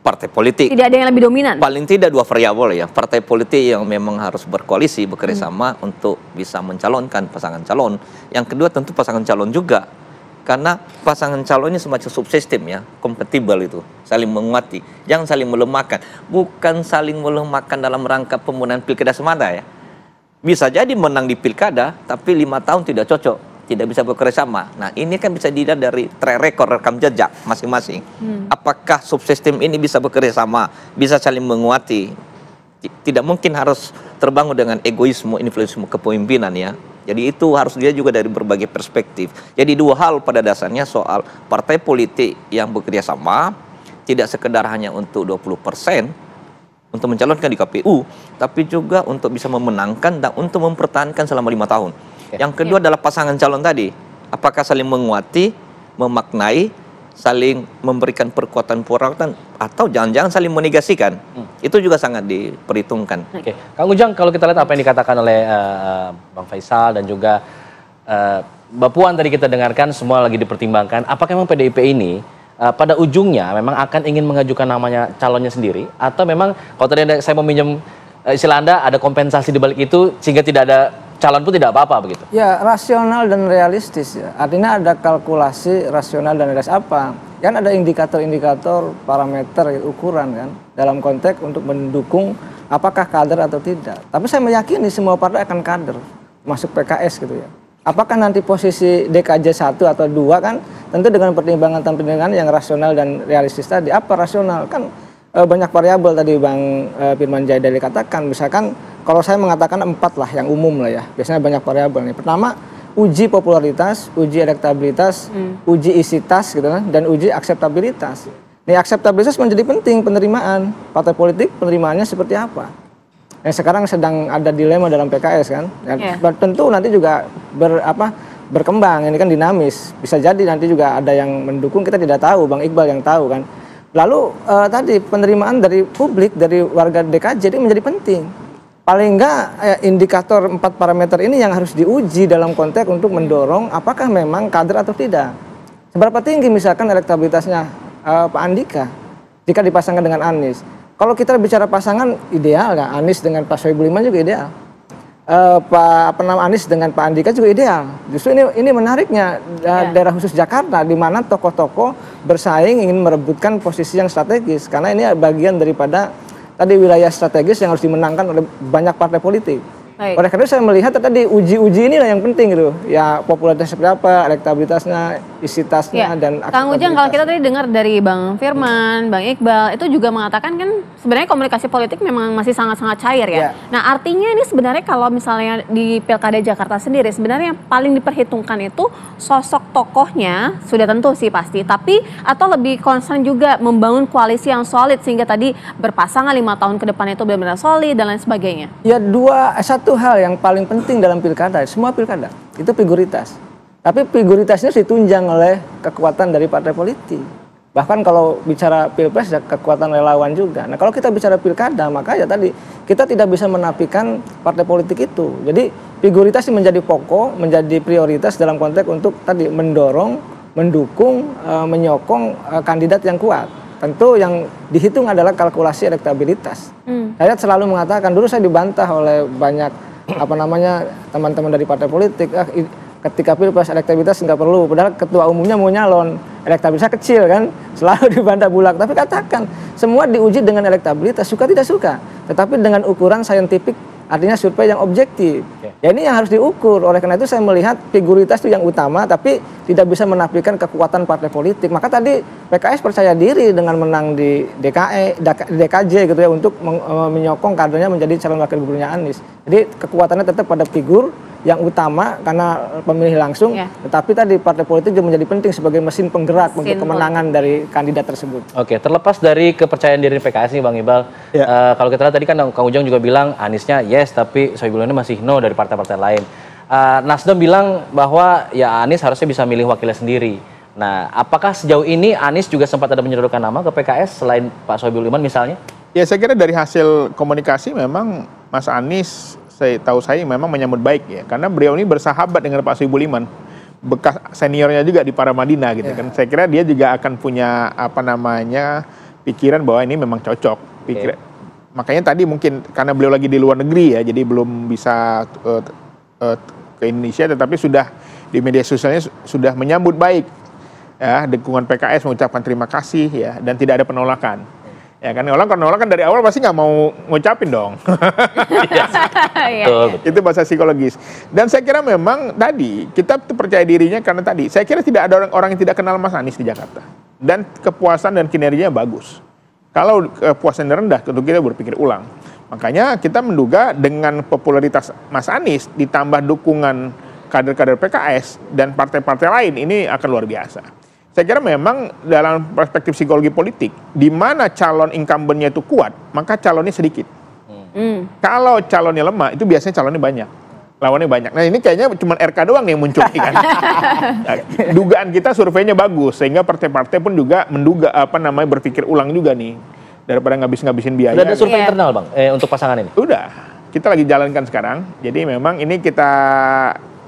partai politik. Tidak ada yang lebih dominan? Paling tidak 2 variabel ya. Partai politik yang memang harus berkoalisi, bekerja sama untuk bisa mencalonkan pasangan calon. Yang kedua tentu pasangan calon juga. Karena pasangan calon ini semacam subsistem ya, kompatibel itu, saling menguati, jangan saling melemahkan. Bukan saling melemahkan dalam rangka pemenangan pilkada semata ya. Bisa jadi menang di pilkada, tapi 5 tahun tidak cocok, tidak bisa bekerja sama. Nah ini kan bisa dilihat dari track record rekam jejak masing-masing. Apakah subsistem ini bisa bekerja sama, bisa saling menguati. Tidak mungkin harus terbangun dengan egoisme, influensimu kepemimpinan ya. Jadi itu harus dilihat juga dari berbagai perspektif. Jadi 2 hal pada dasarnya soal partai politik yang bekerja sama, tidak sekedar hanya untuk 20% untuk mencalonkan di KPU, tapi juga untuk bisa memenangkan dan untuk mempertahankan selama 5 tahun. Yang kedua adalah pasangan calon tadi. Apakah saling menguati, memaknai, saling memberikan perkuatan atau jangan-jangan saling menegasikan. Itu juga sangat diperhitungkan. Oke, Kang Ujang, kalau kita lihat apa yang dikatakan oleh Bang Faisal dan juga Mbak Puan tadi kita dengarkan, semua lagi dipertimbangkan. Apakah memang PDIP ini pada ujungnya memang akan ingin mengajukan namanya calonnya sendiri, atau memang kalau tadi saya mau minjem istilah Anda, ada kompensasi di balik itu sehingga tidak ada calon pun tidak apa-apa begitu? Ya, rasional dan realistis ya. Artinya ada kalkulasi rasional dan realistis apa? Kan ada indikator-indikator, parameter, ukuran kan dalam konteks untuk mendukung apakah kader atau tidak. Tapi saya meyakini semua partai akan kader, masuk PKS gitu ya. Apakah nanti posisi DKJ 1 atau 2 kan tentu dengan pertimbangan yang rasional dan realistis tadi. Apa rasional? Kan banyak variabel tadi Bang Firman Jaidali katakan. Misalkan kalau saya mengatakan 4 lah yang umum lah ya. Biasanya banyak variabel nih. Pertama, uji popularitas, uji elektabilitas, uji isi tas gitu kan, dan uji akseptabilitas. Nih akseptabilitas menjadi penting, penerimaan partai politik, penerimaannya seperti apa. Yang sekarang sedang ada dilema dalam PKS kan. Dan tentu nanti juga berkembang, ini kan dinamis. Bisa jadi nanti juga ada yang mendukung, kita tidak tahu, Bang Iqbal yang tahu kan. Lalu tadi penerimaan dari publik, dari warga DKJ ini menjadi penting. Paling enggak indikator 4 parameter ini yang harus diuji dalam konteks untuk mendorong apakah memang kader atau tidak. Seberapa tinggi misalkan elektabilitasnya Pak Andika jika dipasangkan dengan Anies. Kalau kita bicara pasangan ideal nggak, Anies dengan Pak Soebul Iman juga ideal. Anies dengan Pak Andika juga ideal. Justru ini menariknya daerah khusus Jakarta di mana tokoh-tokoh bersaing ingin merebutkan posisi yang strategis karena ini bagian daripada tadi wilayah strategis yang harus dimenangkan oleh banyak partai politik. Oleh karena itu saya melihat tadi uji-uji inilah yang penting gitu. Ya popularitasnya seperti apa, elektabilitasnya, isi tasnya dan Kang Ujang, kalau kita tadi dengar dari Bang Firman, Bang Iqbal itu juga mengatakan kan sebenarnya komunikasi politik memang masih sangat-sangat cair ya. Nah, artinya ini sebenarnya kalau misalnya di Pilkada Jakarta sendiri sebenarnya yang paling diperhitungkan itu sosok tokohnya sudah tentu sih pasti, tapi atau lebih concern juga membangun koalisi yang solid sehingga tadi berpasangan 5 tahun ke depan itu benar-benar solid dan lain sebagainya. Ya satu hal yang paling penting dalam pilkada, semua pilkada itu figuritas. Tapi figuritasnya ditunjang oleh kekuatan dari partai politik. Bahkan kalau bicara pilpres ya kekuatan relawan juga. Nah kalau kita bicara pilkada maka ya tadi kita tidak bisa menafikan partai politik itu. Jadi figuritas menjadi pokok, menjadi prioritas dalam konteks untuk tadi mendorong, mendukung, menyokong kandidat yang kuat. Tentu yang dihitung adalah kalkulasi elektabilitas. Saya selalu mengatakan, dulu saya dibantah oleh banyak teman-teman dari partai politik, ketika pilpres elektabilitas nggak perlu, padahal ketua umumnya mau nyalon, elektabilitasnya kecil kan, selalu dibantah bulak. Tapi katakan, semua diuji dengan elektabilitas, suka tidak suka, tetapi dengan ukuran saintifik, artinya survei yang objektif. Ya ini yang harus diukur. Oleh karena itu saya melihat figuritas itu yang utama, tapi tidak bisa menafikan kekuatan partai politik. Maka tadi PKS percaya diri dengan menang di DKJ gitu ya untuk menyokong kadernya menjadi calon wakil gubernurnya Anies. Jadi kekuatannya tetap pada figur yang utama karena pemilih langsung, tetapi tadi partai politik juga menjadi penting sebagai mesin penggerak untuk kemenangan dari kandidat tersebut. Oke, terlepas dari kepercayaan diri PKS nih Bang Iqbal, kalau kita lihat tadi kan Kang Ujang juga bilang Aniesnya yes, tapi Soebul Iman masih no dari partai-partai lain. Nasdem bilang bahwa ya Anies harusnya bisa milih wakilnya sendiri. Nah, apakah sejauh ini Anies juga sempat ada menyodorkan nama ke PKS selain Pak Sohibul Iman misalnya? Ya, saya kira dari hasil komunikasi memang Mas Anies, tahu saya memang menyambut baik ya, karena beliau ini bersahabat dengan Pak Sohibul Iman, bekas seniornya juga di Paramadina gitu kan. Saya kira dia juga akan punya pikiran bahwa ini memang cocok. Makanya tadi mungkin karena beliau lagi di luar negeri ya, jadi belum bisa ke Indonesia, tetapi sudah di media sosialnya sudah menyambut baik ya, dukungan PKS, mengucapkan terima kasih ya, dan tidak ada penolakan. Ya kan, orang kalau nolak kan dari awal pasti nggak mau ngucapin dong. Itu bahasa psikologis. Dan saya kira memang tadi kita percaya dirinya karena tadi saya kira tidak ada orang yang tidak kenal Mas Anies di Jakarta, dan kepuasan dan kinerjanya bagus. Kalau kepuasan rendah, tentu kita berpikir ulang. Makanya kita menduga dengan popularitas Mas Anies ditambah dukungan kader-kader PKS dan partai-partai lain, ini akan luar biasa. Saya kira memang dalam perspektif psikologi politik, di mana calon incumbent-nya itu kuat, maka calonnya sedikit. Kalau calonnya lemah, itu biasanya calonnya banyak, lawannya banyak. Nah, ini kayaknya cuma RK doang yang muncul kan. Nah, dugaan kita surveinya bagus, sehingga partai-partai pun juga menduga berpikir ulang juga nih, daripada ngabisin biaya. Udah ada survei internal Bang untuk pasangan ini? Udah, kita lagi jalankan sekarang. Jadi memang ini kita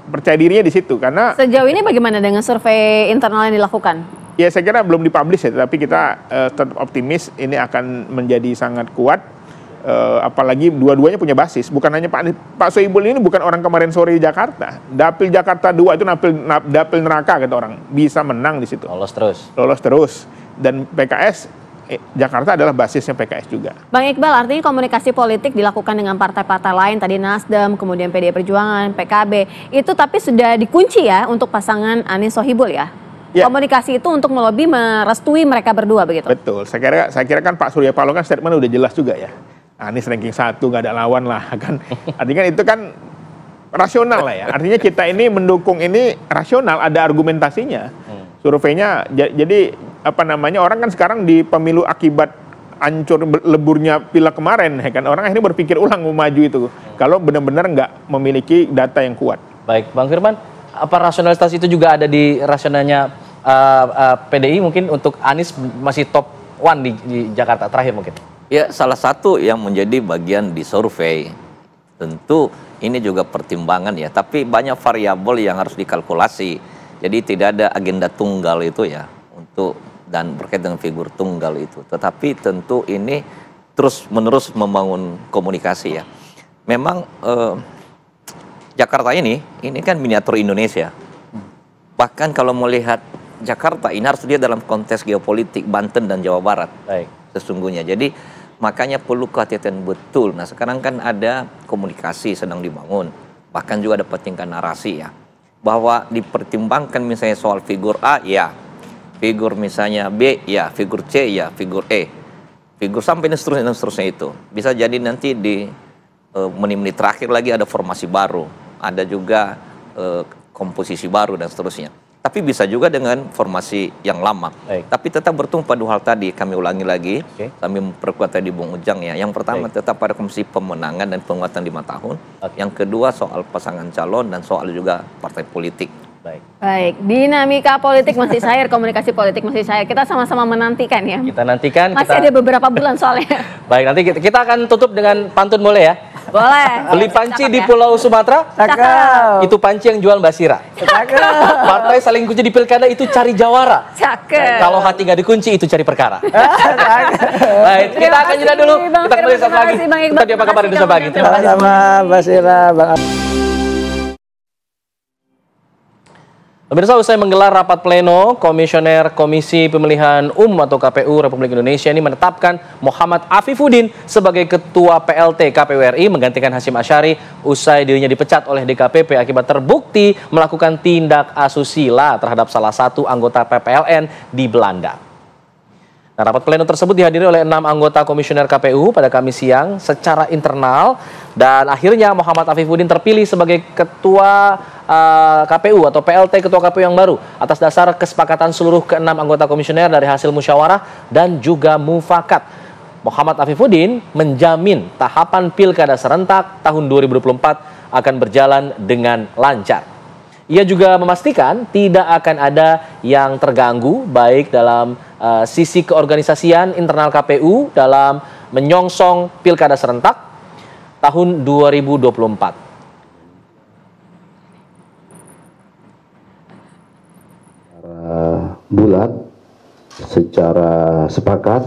percaya dirinya di situ, karena sejauh ini bagaimana dengan survei internal yang dilakukan? Ya, saya kira belum dipublish ya, tapi kita tetap optimis ini akan menjadi sangat kuat. Apalagi dua-duanya punya basis, bukan hanya Pak Sohibul ini bukan orang kemarin sore di Jakarta. Dapil Jakarta 2 itu dapil neraka kata orang, bisa menang di situ. Lolos terus. Dan PKS Jakarta adalah basisnya PKS juga. Bang Iqbal, artinya komunikasi politik dilakukan dengan partai-partai lain, tadi Nasdem, kemudian PDI Perjuangan, PKB, itu tapi sudah dikunci ya untuk pasangan Anies Sohibul ya? Komunikasi itu untuk melobi merestui mereka berdua begitu? Betul, saya kira kan Pak Surya Paloh kan statement udah jelas juga ya. Anies ranking 1, nggak ada lawan lah kan. Artinya itu kan rasional lah ya. Artinya kita ini mendukung ini rasional, ada argumentasinya. Surveinya jadi orang kan sekarang di pemilu akibat hancur leburnya pileg kemarin ya kan, orang akhirnya berpikir ulang mau maju itu kalau benar-benar nggak memiliki data yang kuat. Baik, Bang Firman, apa rasionalitas itu juga ada di rasionalnya PDI mungkin untuk Anies masih top 1 di Jakarta terakhir mungkin? Ya, salah satu yang menjadi bagian di survei, tentu ini juga pertimbangan ya, tapi banyak variabel yang harus dikalkulasi. Jadi tidak ada agenda tunggal itu ya untuk dan berkaitan dengan figur tunggal itu. Tetapi tentu ini terus-menerus membangun komunikasi ya. Memang Jakarta ini kan miniatur Indonesia. Bahkan kalau melihat Jakarta ini harus dia dalam konteks geopolitik Banten dan Jawa Barat. Baik. Sesungguhnya. Jadi makanya perlu kehati-hatian betul. Nah, sekarang kan ada komunikasi sedang dibangun. Bahkan juga ada pentingkan narasi ya. Bahwa dipertimbangkan misalnya soal figur A, ya. Figur misalnya B, ya. Figur C, ya. Figur E. Figur sampai dan seterusnya itu. Bisa jadi nanti di menit-menit terakhir lagi ada formasi baru. Ada juga komposisi baru dan seterusnya. Tapi bisa juga dengan formasi yang lama. Tapi tetap bertumpu pada hal tadi, kami ulangi lagi, kami memperkuat tadi Bung Ujang ya. Yang pertama tetap pada komisi pemenangan dan penguatan 5 tahun. Yang kedua soal pasangan calon dan soal juga partai politik. Baik, dinamika politik masih cair, komunikasi politik masih cair. Kita sama-sama menantikan ya. Kita nantikan. Masih ada beberapa bulan soalnya. Baik, nanti kita akan tutup dengan pantun boleh ya? Boleh. Beli panci di Pulau Sumatera. Cakep. Itu panci yang jual Mbak Sira. Cakep. Partai saling kunci di pilkada itu cari jawara. Cakep. Kalau hati nggak dikunci itu cari perkara. Baik, kita akan jeda dulu. Kita kembali saat lagi. Tadi apa kabar Indonesia Pagi? Terima kasih sama Mbak Sira, Bang. Pemirsa, usai menggelar rapat pleno, Komisioner Komisi Pemilihan atau KPU Republik Indonesia ini menetapkan Muhammad Afifuddin sebagai Ketua PLT KPU RI menggantikan Hasyim Asyari usai dirinya dipecat oleh DKPP akibat terbukti melakukan tindak asusila terhadap salah satu anggota PPLN di Belanda. Nah, rapat pleno tersebut dihadiri oleh 6 anggota Komisioner KPU pada Kamis siang secara internal dan akhirnya Muhammad Afifuddin terpilih sebagai Ketua KPU atau PLT Ketua KPU yang baru atas dasar kesepakatan seluruh ke-6 anggota komisioner dari hasil musyawarah dan juga mufakat. Muhammad Afifuddin menjamin tahapan Pilkada serentak tahun 2024 akan berjalan dengan lancar. Ia juga memastikan tidak akan ada yang terganggu baik dalam sisi keorganisasian internal KPU dalam menyongsong Pilkada serentak tahun 2024. Bulat secara sepakat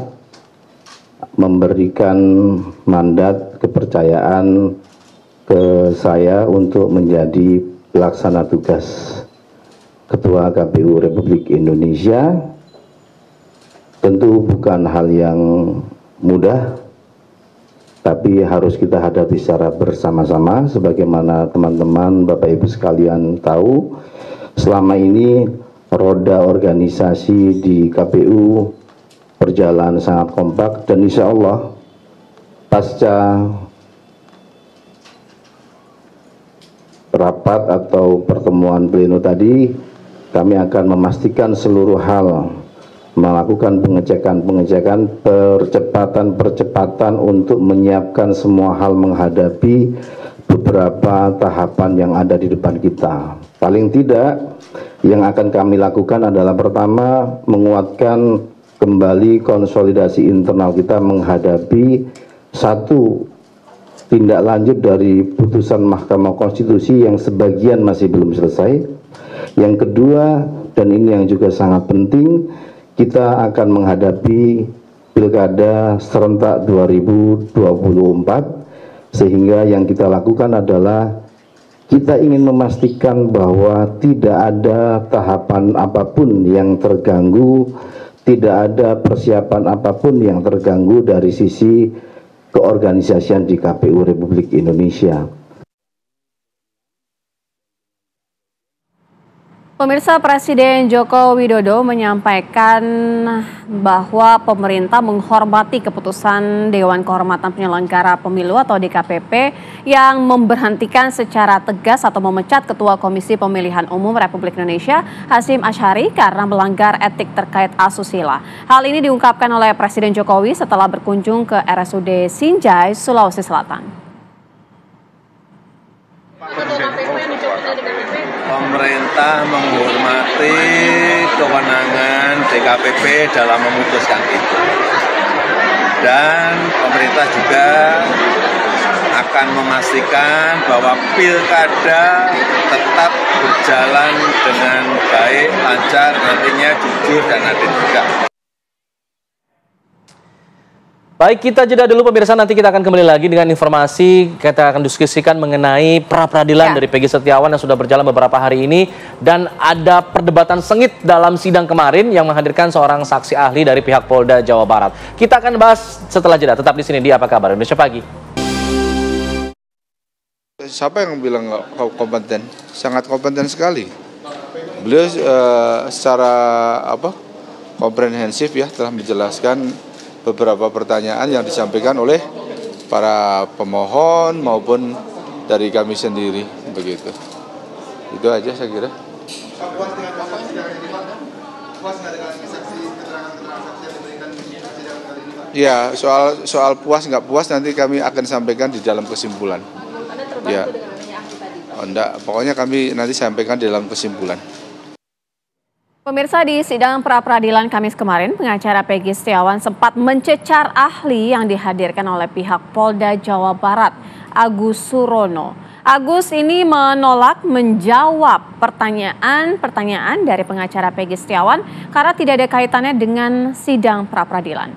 memberikan mandat kepercayaan ke saya untuk menjadi pelaksana tugas Ketua KPU Republik Indonesia. Tentu bukan hal yang mudah, tapi harus kita hadapi secara bersama-sama. Sebagaimana teman-teman Bapak Ibu sekalian tahu, selama ini roda organisasi di KPU berjalan sangat kompak, dan insya Allah pasca rapat atau pertemuan pleno tadi, kami akan memastikan seluruh hal, melakukan pengecekan, percepatan untuk menyiapkan semua hal menghadapi beberapa tahapan yang ada di depan kita. Paling tidak, yang akan kami lakukan adalah pertama, menguatkan kembali konsolidasi internal kita menghadapi satu tindak lanjut dari putusan Mahkamah Konstitusi yang sebagian masih belum selesai. Yang kedua, dan ini yang juga sangat penting, kita akan menghadapi Pilkada serentak 2024, sehingga yang kita lakukan adalah kita ingin memastikan bahwa tidak ada tahapan apapun yang terganggu, tidak ada persiapan apapun yang terganggu dari sisi keorganisasian di KPU Republik Indonesia. Pemirsa, Presiden Joko Widodo menyampaikan bahwa pemerintah menghormati keputusan Dewan Kehormatan Penyelenggara Pemilu atau DKPP yang memberhentikan secara tegas atau memecat Ketua Komisi Pemilihan Umum Republik Indonesia Hasyim Asyhari karena melanggar etik terkait asusila. Hal ini diungkapkan oleh Presiden Jokowi setelah berkunjung ke RSUD Sinjai, Sulawesi Selatan. Pemerintah menghormati kewenangan DKPP dalam memutuskan itu, dan pemerintah juga akan memastikan bahwa pilkada tetap berjalan dengan baik, lancar, nantinya jujur dan adil juga. Baik, kita jeda dulu pemirsa, nanti kita akan kembali lagi dengan informasi. Kita akan diskusikan mengenai pra-peradilan dari Peggy Setiawan yang sudah berjalan beberapa hari ini. Dan ada perdebatan sengit dalam sidang kemarin yang menghadirkan seorang saksi ahli dari pihak Polda Jawa Barat. Kita akan bahas setelah jeda, tetap di sini di Apa Kabar Indonesia Pagi. Siapa yang bilang nggak kompeten? Sangat kompeten sekali. Beliau secara komprehensif ya telah menjelaskan beberapa pertanyaan yang disampaikan oleh para pemohon maupun dari kami sendiri, begitu. Itu aja saya kira. Ya, soal puas nggak puas nanti kami akan sampaikan di dalam kesimpulan. Ya, enggak, pokoknya kami nanti sampaikan di dalam kesimpulan. Pemirsa, di sidang pra-peradilan Kamis kemarin, pengacara Peggy Setiawan sempat mencecar ahli yang dihadirkan oleh pihak Polda Jawa Barat, Agus Surono. Agus ini menolak menjawab pertanyaan dari pengacara Peggy Setiawan karena tidak ada kaitannya dengan sidang pra-peradilan.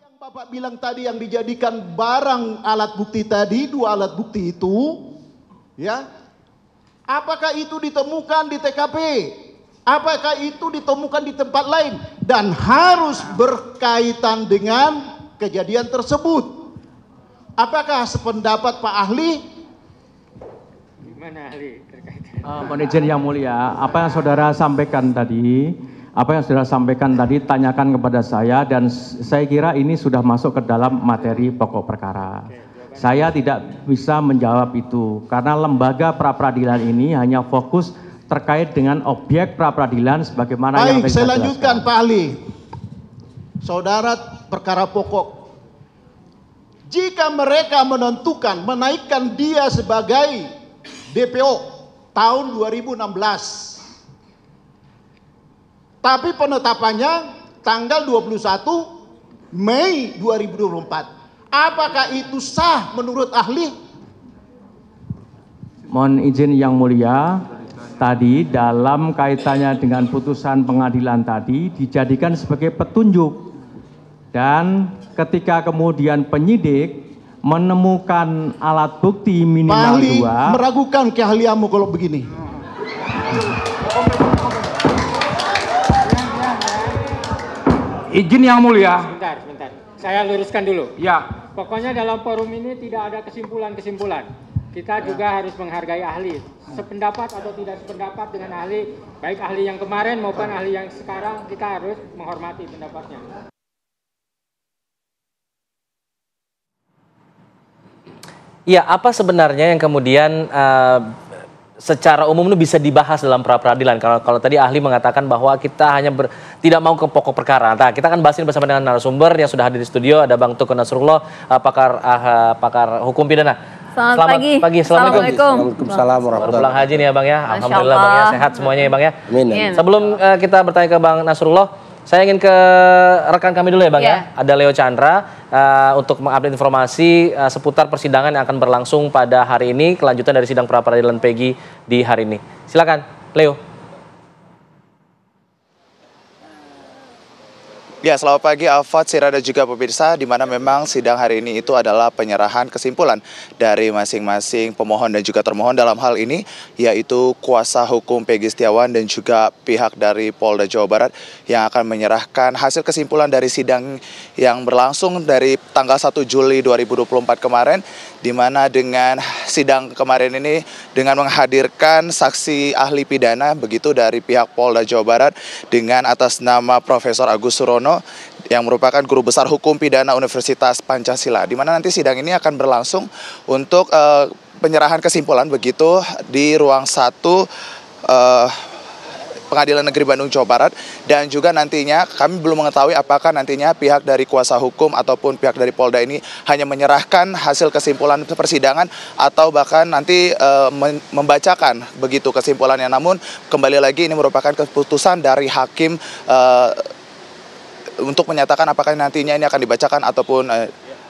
Yang Bapak bilang tadi yang dijadikan barang alat bukti tadi, 2 alat bukti itu, ya. Apakah itu ditemukan di TKP? Apakah itu ditemukan di tempat lain? Dan harus berkaitan dengan kejadian tersebut. Apakah sependapat Pak Ahli? Gimana Ahli terkait? Mohon izin yang mulia, apa yang saudara sampaikan tadi, tanyakan kepada saya, dan saya kira ini sudah masuk ke dalam materi pokok perkara. Saya tidak bisa menjawab itu karena lembaga pra-peradilan ini hanya fokus terkait dengan objek pra-peradilan sebagaimana yang tadi saya lanjutkan Pak Ahli. Saudara, perkara pokok. Jika mereka menentukan menaikkan dia sebagai DPO tahun 2016. Tapi penetapannya tanggal 21 Mei 2024. Apakah itu sah menurut ahli? Mohon izin Yang Mulia, tadi dalam kaitannya dengan putusan pengadilan tadi dijadikan sebagai petunjuk. Dan ketika kemudian penyidik menemukan alat bukti minimal ahli 2. Meragukan keahlianmu kalau begini. Izin Yang Mulia. Sebentar. Saya luruskan dulu. Ya. Pokoknya dalam forum ini tidak ada kesimpulan-kesimpulan. Kita juga harus menghargai ahli. Sependapat atau tidak sependapat dengan ahli, baik ahli yang kemarin maupun ahli yang sekarang, kita harus menghormati pendapatnya. Ya, apa sebenarnya yang kemudian secara umum itu bisa dibahas dalam pra-peradilan? Kalau tadi ahli mengatakan bahwa kita hanya tidak mau ke pokok perkara. Nah, kita akan bahas ini bersama dengan narasumber yang sudah hadir di studio. Ada Bang Tukun Nasrullah, pakar hukum pidana. Selamat pagi. Assalamualaikum. Waalaikumsalam warahmatullahi Pulang haji nih ya Bang ya. Alhamdulillah Bang ya, sehat semuanya ya Bang ya. Amin. Sebelum kita bertanya ke Bang Nasrullah, saya ingin ke rekan kami dulu ya Bang ya. Ada Leo Chandra untuk mengupdate informasi seputar persidangan yang akan berlangsung pada hari ini, kelanjutan dari sidang pra-peradilan Peggy di hari ini. Silakan, Leo. Ya, selamat pagi Alfat, Sira dan juga pemirsa, di mana memang sidang hari ini itu adalah penyerahan kesimpulan dari masing-masing pemohon dan juga termohon dalam hal ini, yaitu kuasa hukum Peggy Setiawan dan juga pihak dari Polda Jawa Barat yang akan menyerahkan hasil kesimpulan dari sidang yang berlangsung dari tanggal 1 Juli 2024 kemarin, di mana dengan sidang kemarin ini dengan menghadirkan saksi ahli pidana begitu dari pihak Polda Jawa Barat dengan atas nama Profesor Agus Surono yang merupakan guru besar hukum pidana Universitas Pancasila, di mana nanti sidang ini akan berlangsung untuk penyerahan kesimpulan begitu di ruang 1 Pengadilan Negeri Bandung Jawa Barat, dan juga nantinya kami belum mengetahui apakah nantinya pihak dari kuasa hukum ataupun pihak dari Polda ini hanya menyerahkan hasil kesimpulan persidangan atau bahkan nanti membacakan begitu kesimpulannya. Namun kembali lagi ini merupakan keputusan dari hakim untuk menyatakan apakah nantinya ini akan dibacakan ataupun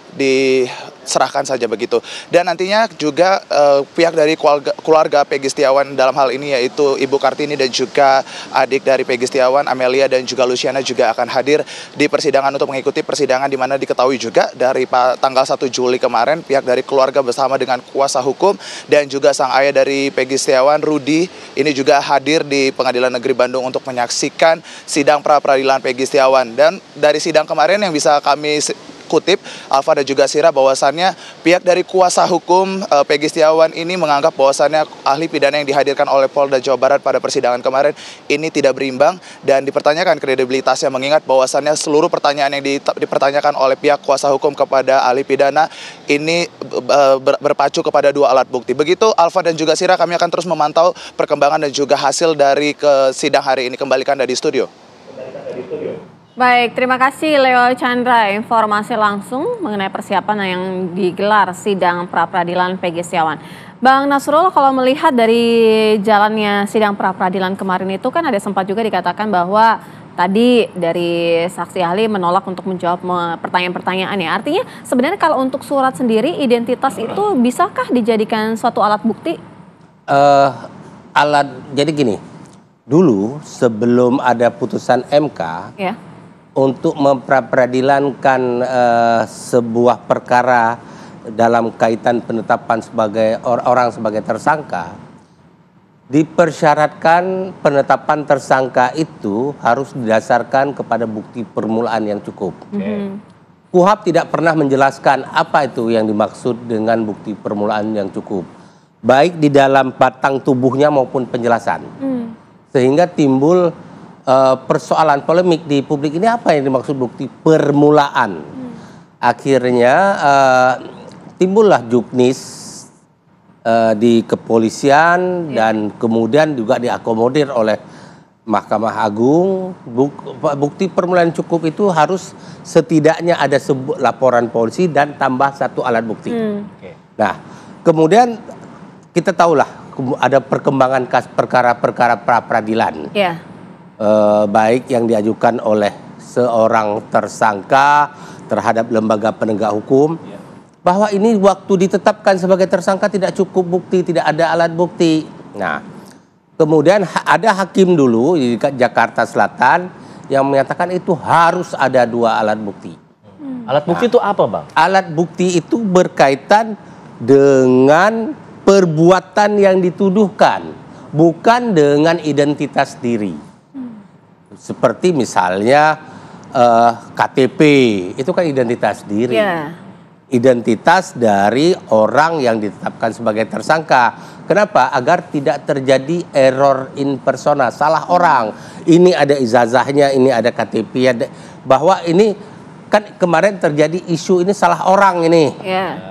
diserahkan saja begitu. Dan nantinya juga pihak dari keluarga Peggy Setiawan dalam hal ini yaitu Ibu Kartini dan juga adik dari Peggy Setiawan, Amelia dan juga Luciana juga akan hadir di persidangan untuk mengikuti persidangan, di mana diketahui juga dari tanggal 1 Juli kemarin pihak dari keluarga bersama dengan kuasa hukum dan juga sang ayah dari Peggy Setiawan, Rudi, ini juga hadir di Pengadilan Negeri Bandung untuk menyaksikan sidang pra-peradilan Peggy Setiawan. Dan dari sidang kemarin yang bisa kami kutip, Alfa dan juga Sira, bahwasannya pihak dari kuasa hukum Peggy Setiawan ini menganggap bahwasannya ahli pidana yang dihadirkan oleh Polda Jawa Barat pada persidangan kemarin ini tidak berimbang dan dipertanyakan kredibilitasnya, mengingat bahwasannya seluruh pertanyaan yang dipertanyakan oleh pihak kuasa hukum kepada ahli pidana ini berpacu kepada 2 alat bukti. Begitu Alfa dan juga Sira, kami akan terus memantau perkembangan dan juga hasil dari sidang hari ini. Kembalikan dari studio. Baik, terima kasih Leo Chandra, informasi langsung mengenai persiapan yang digelar sidang pra-peradilan Peggy Setiawan. Bang Nasrullah, kalau melihat dari jalannya sidang pra-peradilan kemarin itu kan ada sempat juga dikatakan bahwa tadi dari saksi ahli menolak untuk menjawab pertanyaan-pertanyaan ya. Artinya sebenarnya kalau untuk surat sendiri, identitas itu bisakah dijadikan suatu alat bukti? Jadi gini, dulu sebelum ada putusan MK, ya, untuk memperadilankan sebuah perkara dalam kaitan penetapan sebagai orang sebagai tersangka, dipersyaratkan penetapan tersangka itu harus didasarkan kepada bukti permulaan yang cukup. KUHAP tidak pernah menjelaskan apa itu yang dimaksud dengan bukti permulaan yang cukup, baik di dalam batang tubuhnya maupun penjelasan. Sehingga timbul persoalan polemik di publik ini, apa yang dimaksud bukti permulaan. Akhirnya timbullah juknis di kepolisian dan kemudian juga diakomodir oleh Mahkamah Agung. Bukti permulaan cukup itu harus setidaknya ada laporan polisi dan tambah 1 alat bukti. Nah, kemudian kita tahulah ada perkembangan perkara-perkara pra-peradilan. Yeah. Baik yang diajukan oleh seorang tersangka terhadap lembaga penegak hukum, bahwa ini waktu ditetapkan sebagai tersangka tidak cukup bukti, tidak ada alat bukti. Nah, kemudian ada hakim dulu di Jakarta Selatan yang menyatakan itu harus ada 2 alat bukti. Alat bukti itu apa, Bang? Alat bukti itu berkaitan dengan perbuatan yang dituduhkan, bukan dengan identitas diri. Seperti misalnya KTP, itu kan identitas diri. Yeah. Identitas dari orang yang ditetapkan sebagai tersangka. Kenapa? Agar tidak terjadi error in persona, salah orang. Ini ada ijazahnya, ini ada KTP, bahwa ini kan kemarin terjadi isu ini salah orang ini,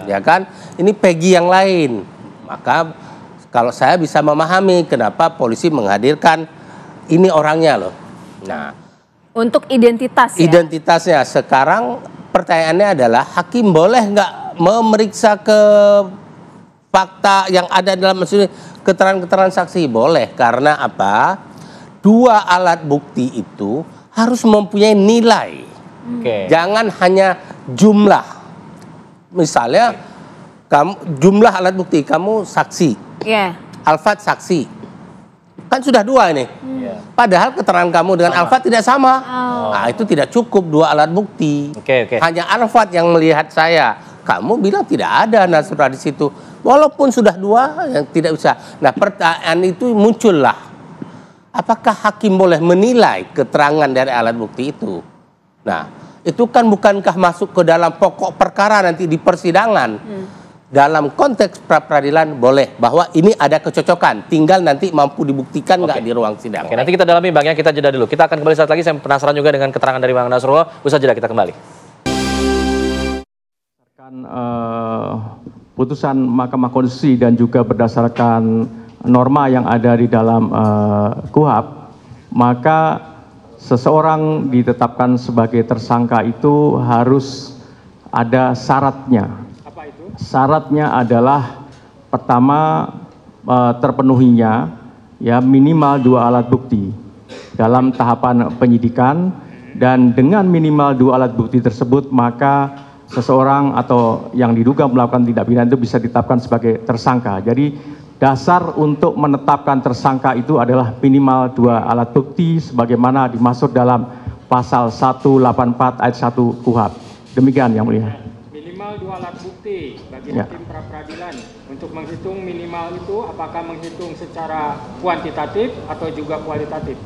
ya kan? Ini Peggy yang lain. Maka kalau saya bisa memahami kenapa polisi menghadirkan ini orangnya loh. Nah, untuk identitas ya? Identitasnya sekarang pertanyaannya adalah hakim boleh nggak memeriksa ke fakta yang ada dalam keterangan-keterangan saksi? Boleh, karena apa? 2 alat bukti itu harus mempunyai nilai. Jangan hanya jumlah. Misalnya jumlah alat bukti, kamu saksi, Alfat saksi, kan sudah 2 ini. Padahal keterangan kamu dengan Alfat tidak sama. Nah, itu tidak cukup 2 alat bukti. Hanya Alfat yang melihat saya. Kamu bilang tidak ada Nasrullah di situ. Walaupun sudah 2 yang tidak bisa. Nah, pertanyaan itu muncullah. Apakah hakim boleh menilai keterangan dari alat bukti itu? Nah, itu kan bukankah masuk ke dalam pokok perkara nanti di persidangan? Dalam konteks pra-peradilan boleh, bahwa ini ada kecocokan, tinggal nanti mampu dibuktikan nggak di ruang sidang. Nanti kita dalami, Bang, ya, kita jeda dulu. Kita akan kembali saat lagi. Saya penasaran juga dengan keterangan dari Bang Nasrullah. Usai jeda kita kembali. Putusan Mahkamah Konstitusi dan juga berdasarkan norma yang ada di dalam KUHP, maka seseorang ditetapkan sebagai tersangka itu harus ada syaratnya. Syaratnya adalah pertama terpenuhinya ya minimal 2 alat bukti dalam tahapan penyidikan, dan dengan minimal 2 alat bukti tersebut maka seseorang atau yang diduga melakukan tindak pidana itu bisa ditetapkan sebagai tersangka. Jadi dasar untuk menetapkan tersangka itu adalah minimal 2 alat bukti sebagaimana dimaksud dalam pasal 184 ayat 1 KUHP. Demikian yang mulia. Minimal 2 alat bukti bagi hakim pra-peradilan. Untuk menghitung minimal itu apakah menghitung secara kuantitatif atau juga kualitatif?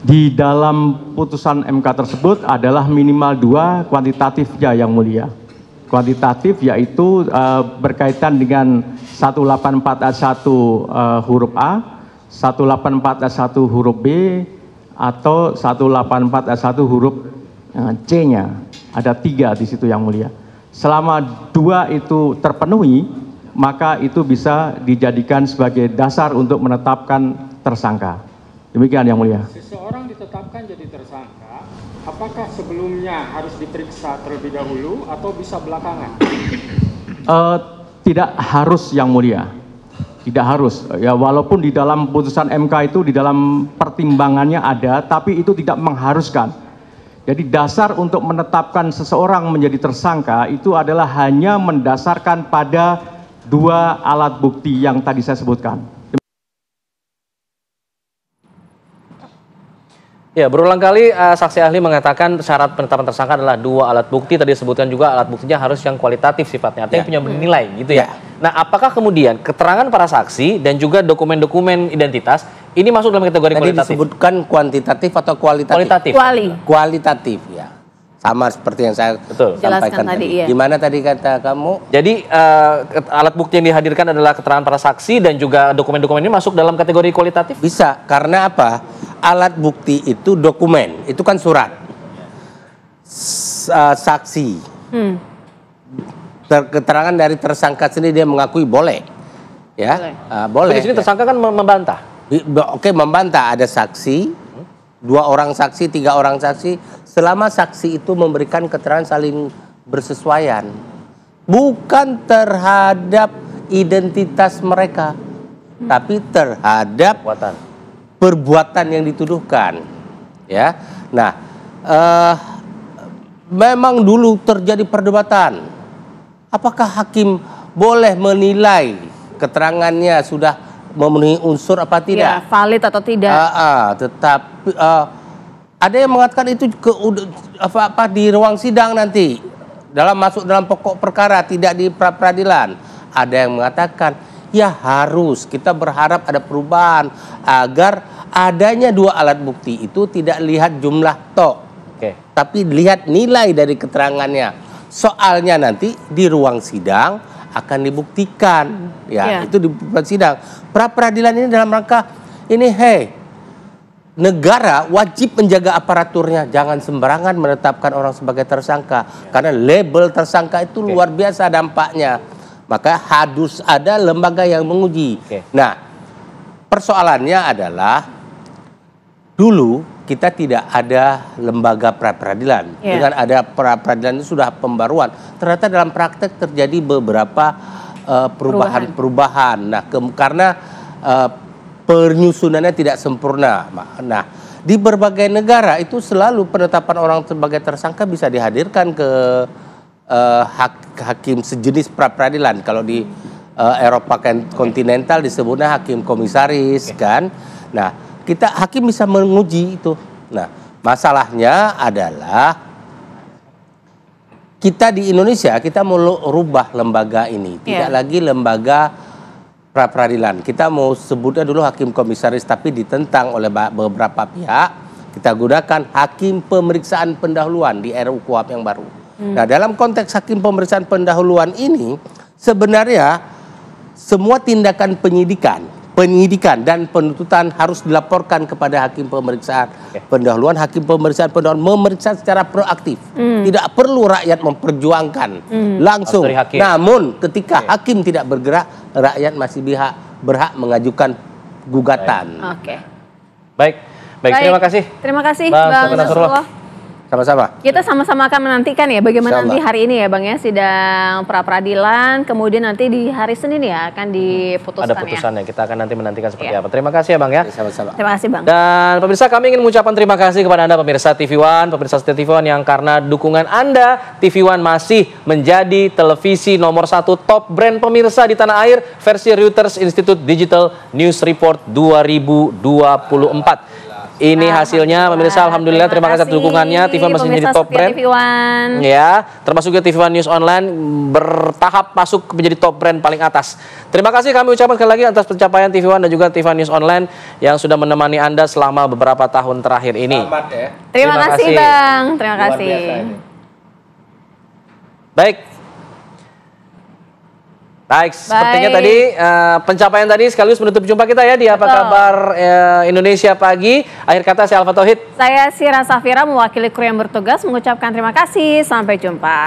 Di dalam putusan MK tersebut adalah minimal 2 kuantitatif ya yang mulia. Kuantitatif yaitu berkaitan dengan 184 ayat 1 huruf A, 184 ayat 1 huruf B, atau 184 ayat 1 huruf C-nya. Ada 3 di situ yang mulia. Selama 2 itu terpenuhi, maka itu bisa dijadikan sebagai dasar untuk menetapkan tersangka. Demikian yang mulia. Seseorang ditetapkan jadi tersangka, apakah sebelumnya harus diperiksa terlebih dahulu atau bisa belakangan? Tidak harus yang mulia. Tidak harus. Ya, walaupun di dalam putusan MK itu di dalam pertimbangannya ada, tapi itu tidak mengharuskan. Jadi dasar untuk menetapkan seseorang menjadi tersangka itu adalah hanya mendasarkan pada 2 alat bukti yang tadi saya sebutkan. Ya, berulang kali saksi ahli mengatakan syarat penetapan tersangka adalah 2 alat bukti. Tadi disebutkan juga alat buktinya harus yang kualitatif sifatnya, artinya punya nilai gitu ya. Nah, apakah kemudian keterangan para saksi dan juga dokumen-dokumen identitas ini masuk dalam kategori kualitatif? Tadi disebutkan kuantitatif atau kualitatif? Kualitatif ya. Sama seperti yang saya sampaikan tadi. Gimana tadi kata kamu? Jadi alat bukti yang dihadirkan adalah keterangan para saksi dan juga dokumen-dokumen ini masuk dalam kategori kualitatif? Bisa, karena apa? Alat bukti itu dokumen, itu kan surat. Saksi. Keterangan dari tersangka sendiri dia mengakui boleh. Ya, boleh. Di sini tersangka kan membantah. Oke, membantah. Ada saksi, 2 orang saksi, 3 orang saksi. Selama saksi itu memberikan keterangan saling bersesuaian, bukan terhadap identitas mereka, tapi terhadap perbuatan yang dituduhkan. Ya, nah, memang dulu terjadi perdebatan, apakah hakim boleh menilai keterangannya sudah memenuhi unsur apa tidak? Ya, valid atau tidak? Tetapi ada yang mengatakan itu di ruang sidang nanti, masuk dalam pokok perkara, tidak di pra peradilan. Ada yang mengatakan ya harus, kita berharap ada perubahan agar adanya dua alat bukti itu tidak lihat jumlah tapi lihat nilai dari keterangannya. Soalnya nanti di ruang sidang akan dibuktikan, itu di sidang. Pra peradilan ini dalam rangka ini, negara wajib menjaga aparaturnya, jangan sembarangan menetapkan orang sebagai tersangka, karena label tersangka itu luar biasa dampaknya. Maka harus ada lembaga yang menguji. Nah, persoalannya adalah dulu kita tidak ada lembaga pra peradilan. Dengan ada pra peradilan itu sudah pembaruan. Ternyata dalam praktek terjadi beberapa perubahan. Nah, karena penyusunannya tidak sempurna. Nah, di berbagai negara itu selalu penetapan orang sebagai tersangka bisa dihadirkan ke hakim sejenis pra peradilan. Kalau di Eropa kontinental disebutnya hakim komisaris, kan. Nah, hakim bisa menguji itu. Nah, masalahnya adalah kita di Indonesia, kita mau rubah lembaga ini, tidak lagi lembaga pra peradilan. Kita mau sebutnya dulu hakim komisaris, tapi ditentang oleh beberapa pihak. Kita gunakan hakim pemeriksaan pendahuluan di RUU KUHP yang baru. Nah, dalam konteks hakim pemeriksaan pendahuluan ini, sebenarnya semua tindakan penyidikan dan penuntutan harus dilaporkan kepada hakim pemeriksaan pendahuluan. Hakim pemeriksaan pendahuluan memeriksa secara proaktif. Tidak perlu rakyat memperjuangkan langsung. Namun ketika hakim tidak bergerak, rakyat masih berhak mengajukan gugatan. Baik, terima kasih. Terima kasih, Bang Nasrullah. Sama-sama. Kita sama-sama akan menantikan ya bagaimana nanti hari ini ya Bang ya, sidang pra peradilan, kemudian nanti di hari Senin ya akan diputuskan. Ada putusannya, kita akan nanti menantikan seperti apa. Terima kasih ya Bang ya. Sama-sama. Terima kasih Bang. Dan pemirsa, kami ingin mengucapkan terima kasih kepada Anda pemirsa TV One, pemirsa setia TV One, yang karena dukungan Anda, TV One masih menjadi televisi nomor 1 top brand pemirsa di tanah air versi Reuters Institute Digital News Report 2024. Ini hasilnya pemirsa, alhamdulillah, terima kasih atas dukungannya. TV One masih menjadi top brand. Ya, termasuk juga TV One News Online bertahap masuk menjadi top brand paling atas. Terima kasih kami ucapkan sekali lagi atas pencapaian TV One dan juga TV One News Online yang sudah menemani Anda selama beberapa tahun terakhir ini. Selamat ya. Terima kasih Bang, terima kasih. Baik, sepertinya tadi pencapaian tadi sekaligus menutup jumpa kita ya di Apa Kabar Indonesia Pagi. Akhir kata saya Alfa Tauhid. Saya Sira Safira mewakili kru yang bertugas mengucapkan terima kasih. Sampai jumpa.